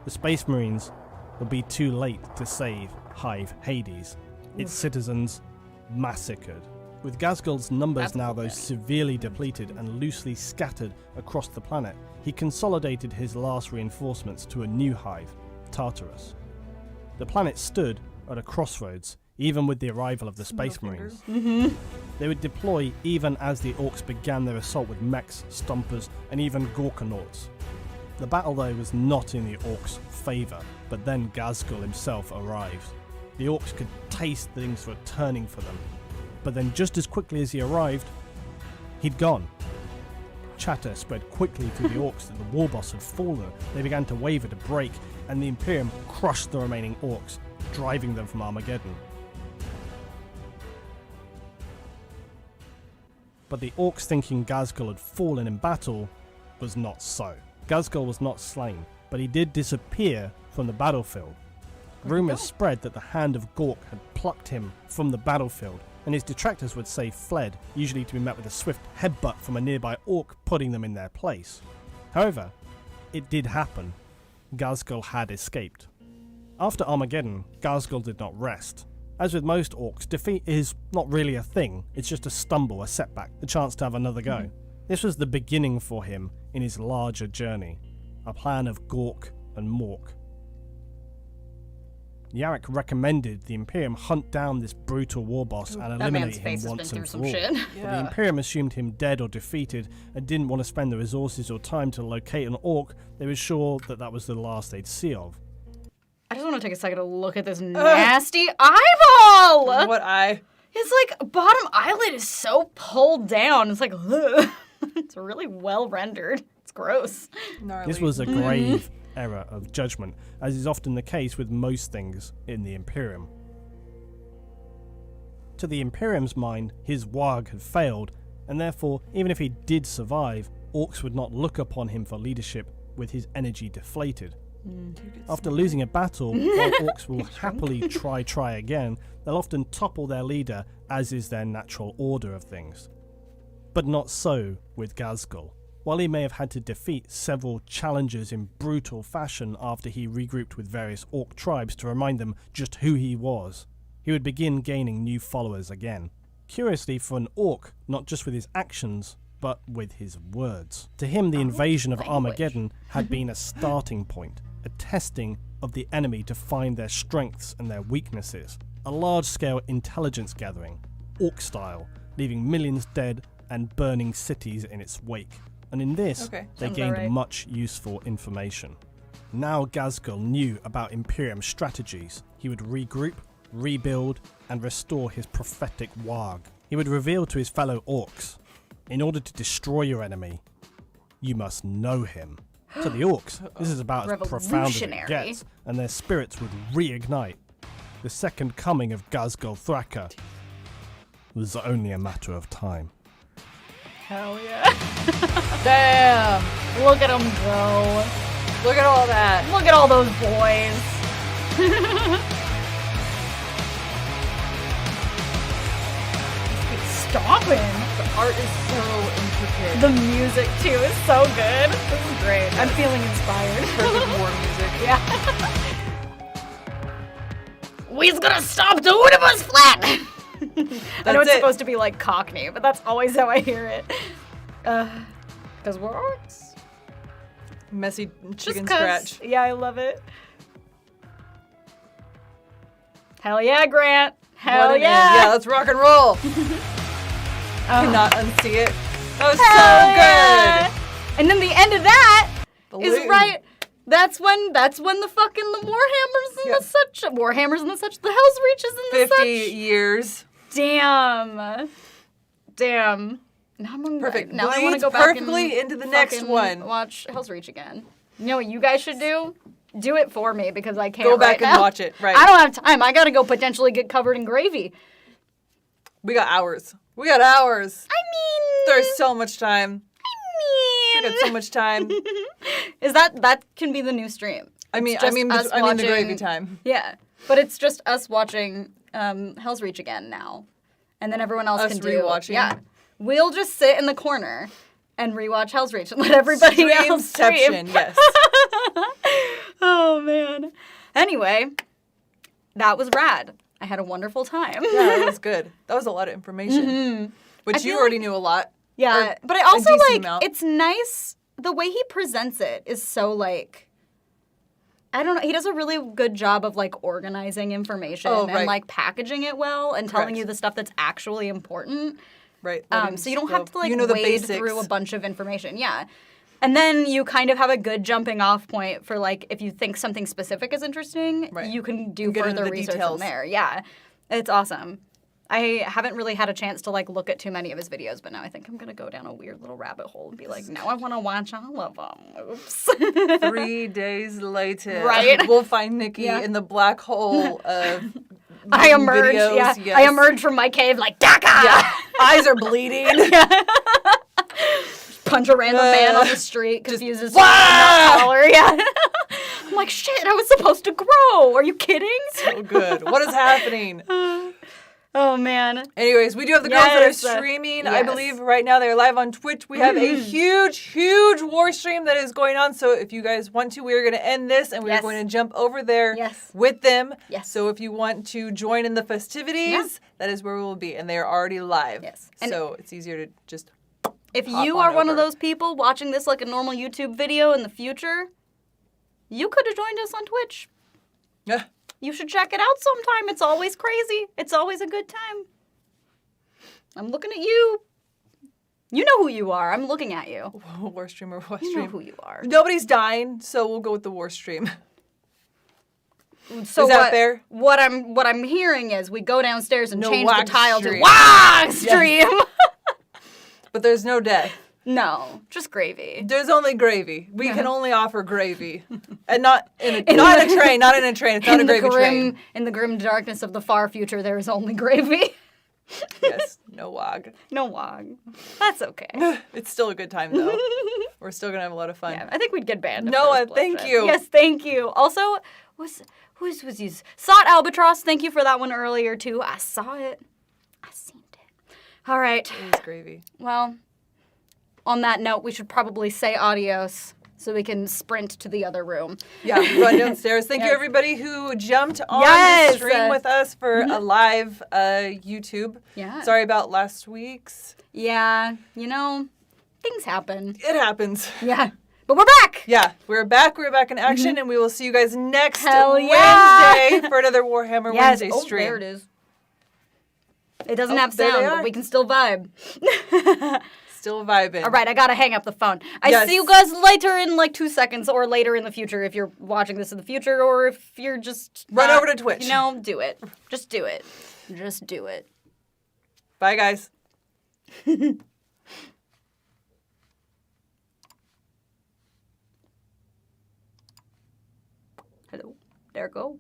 The Space Marines would be too late to save Hive Hades, its citizens massacred. With Ghazghkull's numbers now though severely depleted and loosely scattered across the planet, he consolidated his last reinforcements to a new hive, Tartarus. The planet stood at a crossroads, even with the arrival of the Space Marines. They would deploy even as the Orcs began their assault with mechs, stompers, and even Gorkanauts. The battle though was not in the Orcs' favour, but then Ghazghkull himself arrived. The Orcs could taste things were turning for them, but then just as quickly as he arrived, he'd gone. Chatter spread quickly through the Orcs that the war boss had fallen. They began to waver to break, and the Imperium crushed the remaining Orcs, driving them from Armageddon. But the Orcs thinking Ghazghkull had fallen in battle was not so. Ghazghkull was not slain, but he did disappear from the battlefield. Rumours spread that the hand of Gork had plucked him from the battlefield, and his detractors would say fled, usually to be met with a swift headbutt from a nearby Orc putting them in their place. However, it did happen. Ghazghkull had escaped. After Armageddon, Ghazghkull did not rest. As with most Orcs, defeat is not really a thing, it's just a stumble, a setback, the chance to have another go. This was the beginning for him in his larger journey, a plan of Gork and Mork. Yarrick recommended the Imperium hunt down this brutal war boss and eliminate him once and for all. The Imperium assumed him dead or defeated and didn't want to spend the resources or time to locate an Orc. They were sure that that was the last they'd see of. I just want to take a second to look at this nasty eyeball! What eye? His bottom eyelid is so pulled down. It's ugh. It's really well rendered. It's gross. Gnarly. This was a grave error of judgment, as is often the case with most things in the Imperium. To the Imperium's mind, his Waaagh had failed, and therefore, even if he did survive, Orcs would not look upon him for leadership with his energy deflated. After losing a battle, while Orcs will happily try again, they'll often topple their leader, as is their natural order of things. But not so with Ghazghkull. While he may have had to defeat several challengers in brutal fashion after he regrouped with various Orc tribes to remind them just who he was, he would begin gaining new followers again. Curiously, for an Orc, not just with his actions, but with his words. To him, the invasion of language. Armageddon had been a starting point, a testing of the enemy to find their strengths and their weaknesses, a large-scale intelligence gathering, Orc style, leaving millions dead and burning cities in its wake. And in this, they Sounds gained alright. much useful information. Now Ghazghkull knew about Imperium's strategies. He would regroup, rebuild, and restore his prophetic Waaagh. He would reveal to his fellow orcs, in order to destroy your enemy, you must know him. To the orcs, this is about as profound as it Revolutionary. gets, and their spirits would reignite. The second coming of Ghazghkull Thraka was only a matter of time. Hell yeah. Damn. Look at them go. Look at all that. Look at all those boys. Stomping. The art is so intricate. The music too is so good. This is great. I'm feeling inspired. Perfect war music. Yeah. We's gonna stop the universe flat. I know it's supposed to be like Cockney, but that's always how I hear it. Because we're orcs. Messy chicken Just 'cause- scratch. Yeah, I love it. Hell yeah, Grant. Hell What an yeah. end. Yeah, let's rock and roll. Cannot unsee it. That was Hell so yeah. good. And then the end of that The is Luetin. right. That's when the fucking the Warhammers and Yeah. the such Warhammers and the such the Hell's Reaches and the 50 such. years. Damn. Now I'm gonna, Perfect. Now I want to Bleeds go back perfectly and into the next fucking one. Watch Hell's Reach again. You know what you guys should do? Do it for me because I can't. Go back right and now. watch it. Right. I don't have time. I gotta go potentially get covered in gravy. We got hours. We got hours. I mean, There's so much time. We got so much time. Is that can be the new stream? I mean, It's just us the watching- gravy time. Yeah, but it's just us watching Hell's Reach again now, and then everyone else Us can do. rewatching? Yeah, we'll just sit in the corner and rewatch Hell's Reach and let everybody else stream. Streamception, yes. Oh man. Anyway, that was rad. I had a wonderful time. Yeah, that was good. That was a lot of information. Which I you feel already knew a lot. Yeah, Or but I also decent like amount. it's nice the way he presents it is so like I don't know, he does a really good job of like organizing information Oh, and right. like packaging it well and telling Correct. you the stuff that's actually important. Right. So you don't have to like you know the wade basics. through a bunch of information. Yeah. And then you kind of have a good jumping off point for like if you think something specific is interesting, Right. you can do Get into further the research details. from there. Yeah. It's awesome. I haven't really had a chance to like look at too many of his videos, but now I think I'm gonna go down a weird little rabbit hole and be like, now I want to watch all of them. Oops. 3 days later, Right? we'll find Nikki Yeah. in the black hole of I emerged. videos. Yeah, Yes. I emerged from my cave like Daka. Yeah. Eyes are bleeding. Punch a random man on the street, confuses him, Wah! not taller. Yeah. I'm like, shit, I was supposed to grow. Are you kidding? So good. What is happening? Oh man. Anyways, we do have the girls Yes, that are streaming. I yes. believe right now they're live on Twitch. We have a huge war stream that is going on. So if you guys want to, we're going to end this and we're Yes. going to jump over there Yes. with them. Yes. So if you want to join in the festivities, Yeah. that is where we will be. And they are already live. Yes. And So it's easier to just If hop you on are one of over. those people watching this like a normal YouTube video in the future, you could have joined us on Twitch. Yeah. You should check it out sometime. It's always crazy. It's always a good time. I'm looking at you. You know who you are. I'm looking at you. War stream or war You know stream. who you are. Nobody's dying, so we'll go with the war stream. So Is that what, fair? What I'm hearing is we go downstairs and No change the Waaagh tile stream. to Waaagh stream. But there's no death. No, just gravy. There's only gravy. We can only offer gravy, and not in a In not the- in a train. Not in a train. It's not a gravy train. In the grim darkness of the far future, there is only gravy. Yes, no Waaagh. No Waaagh. That's okay. It's still a good time though. We're still gonna have a lot of fun. Yeah, I think we'd get banned. if Noah, there was thank bloodshed. you. Yes, thank you. Also, who's these? Sought Albatross. Thank you for that one earlier too. I saw it. I seen it. All right. It was gravy. Well, on that note, we should probably say adios so we can sprint to the other room. Yeah, run downstairs. Thank you Yes. everybody who jumped on Yes. the stream with us for a live YouTube. Yeah. Sorry about last week's. Yeah, you know, things happen. It happens. Yeah. But we're back! Yeah, we're back. We're back in action, and we will see you guys next Hell yeah! Wednesday for another Warhammer Yes. Wednesday Oh, stream. there it is. It doesn't Oh, have there they sound, are. but we can still vibe. Still vibing. All right, I gotta hang up the phone. I Yes. see you guys later in like 2 seconds, or later in the future if you're watching this in the future, or if you're just Run not, over to Twitch. You know, do it. Just do it. Just do it. Bye, guys. Hello. There it go.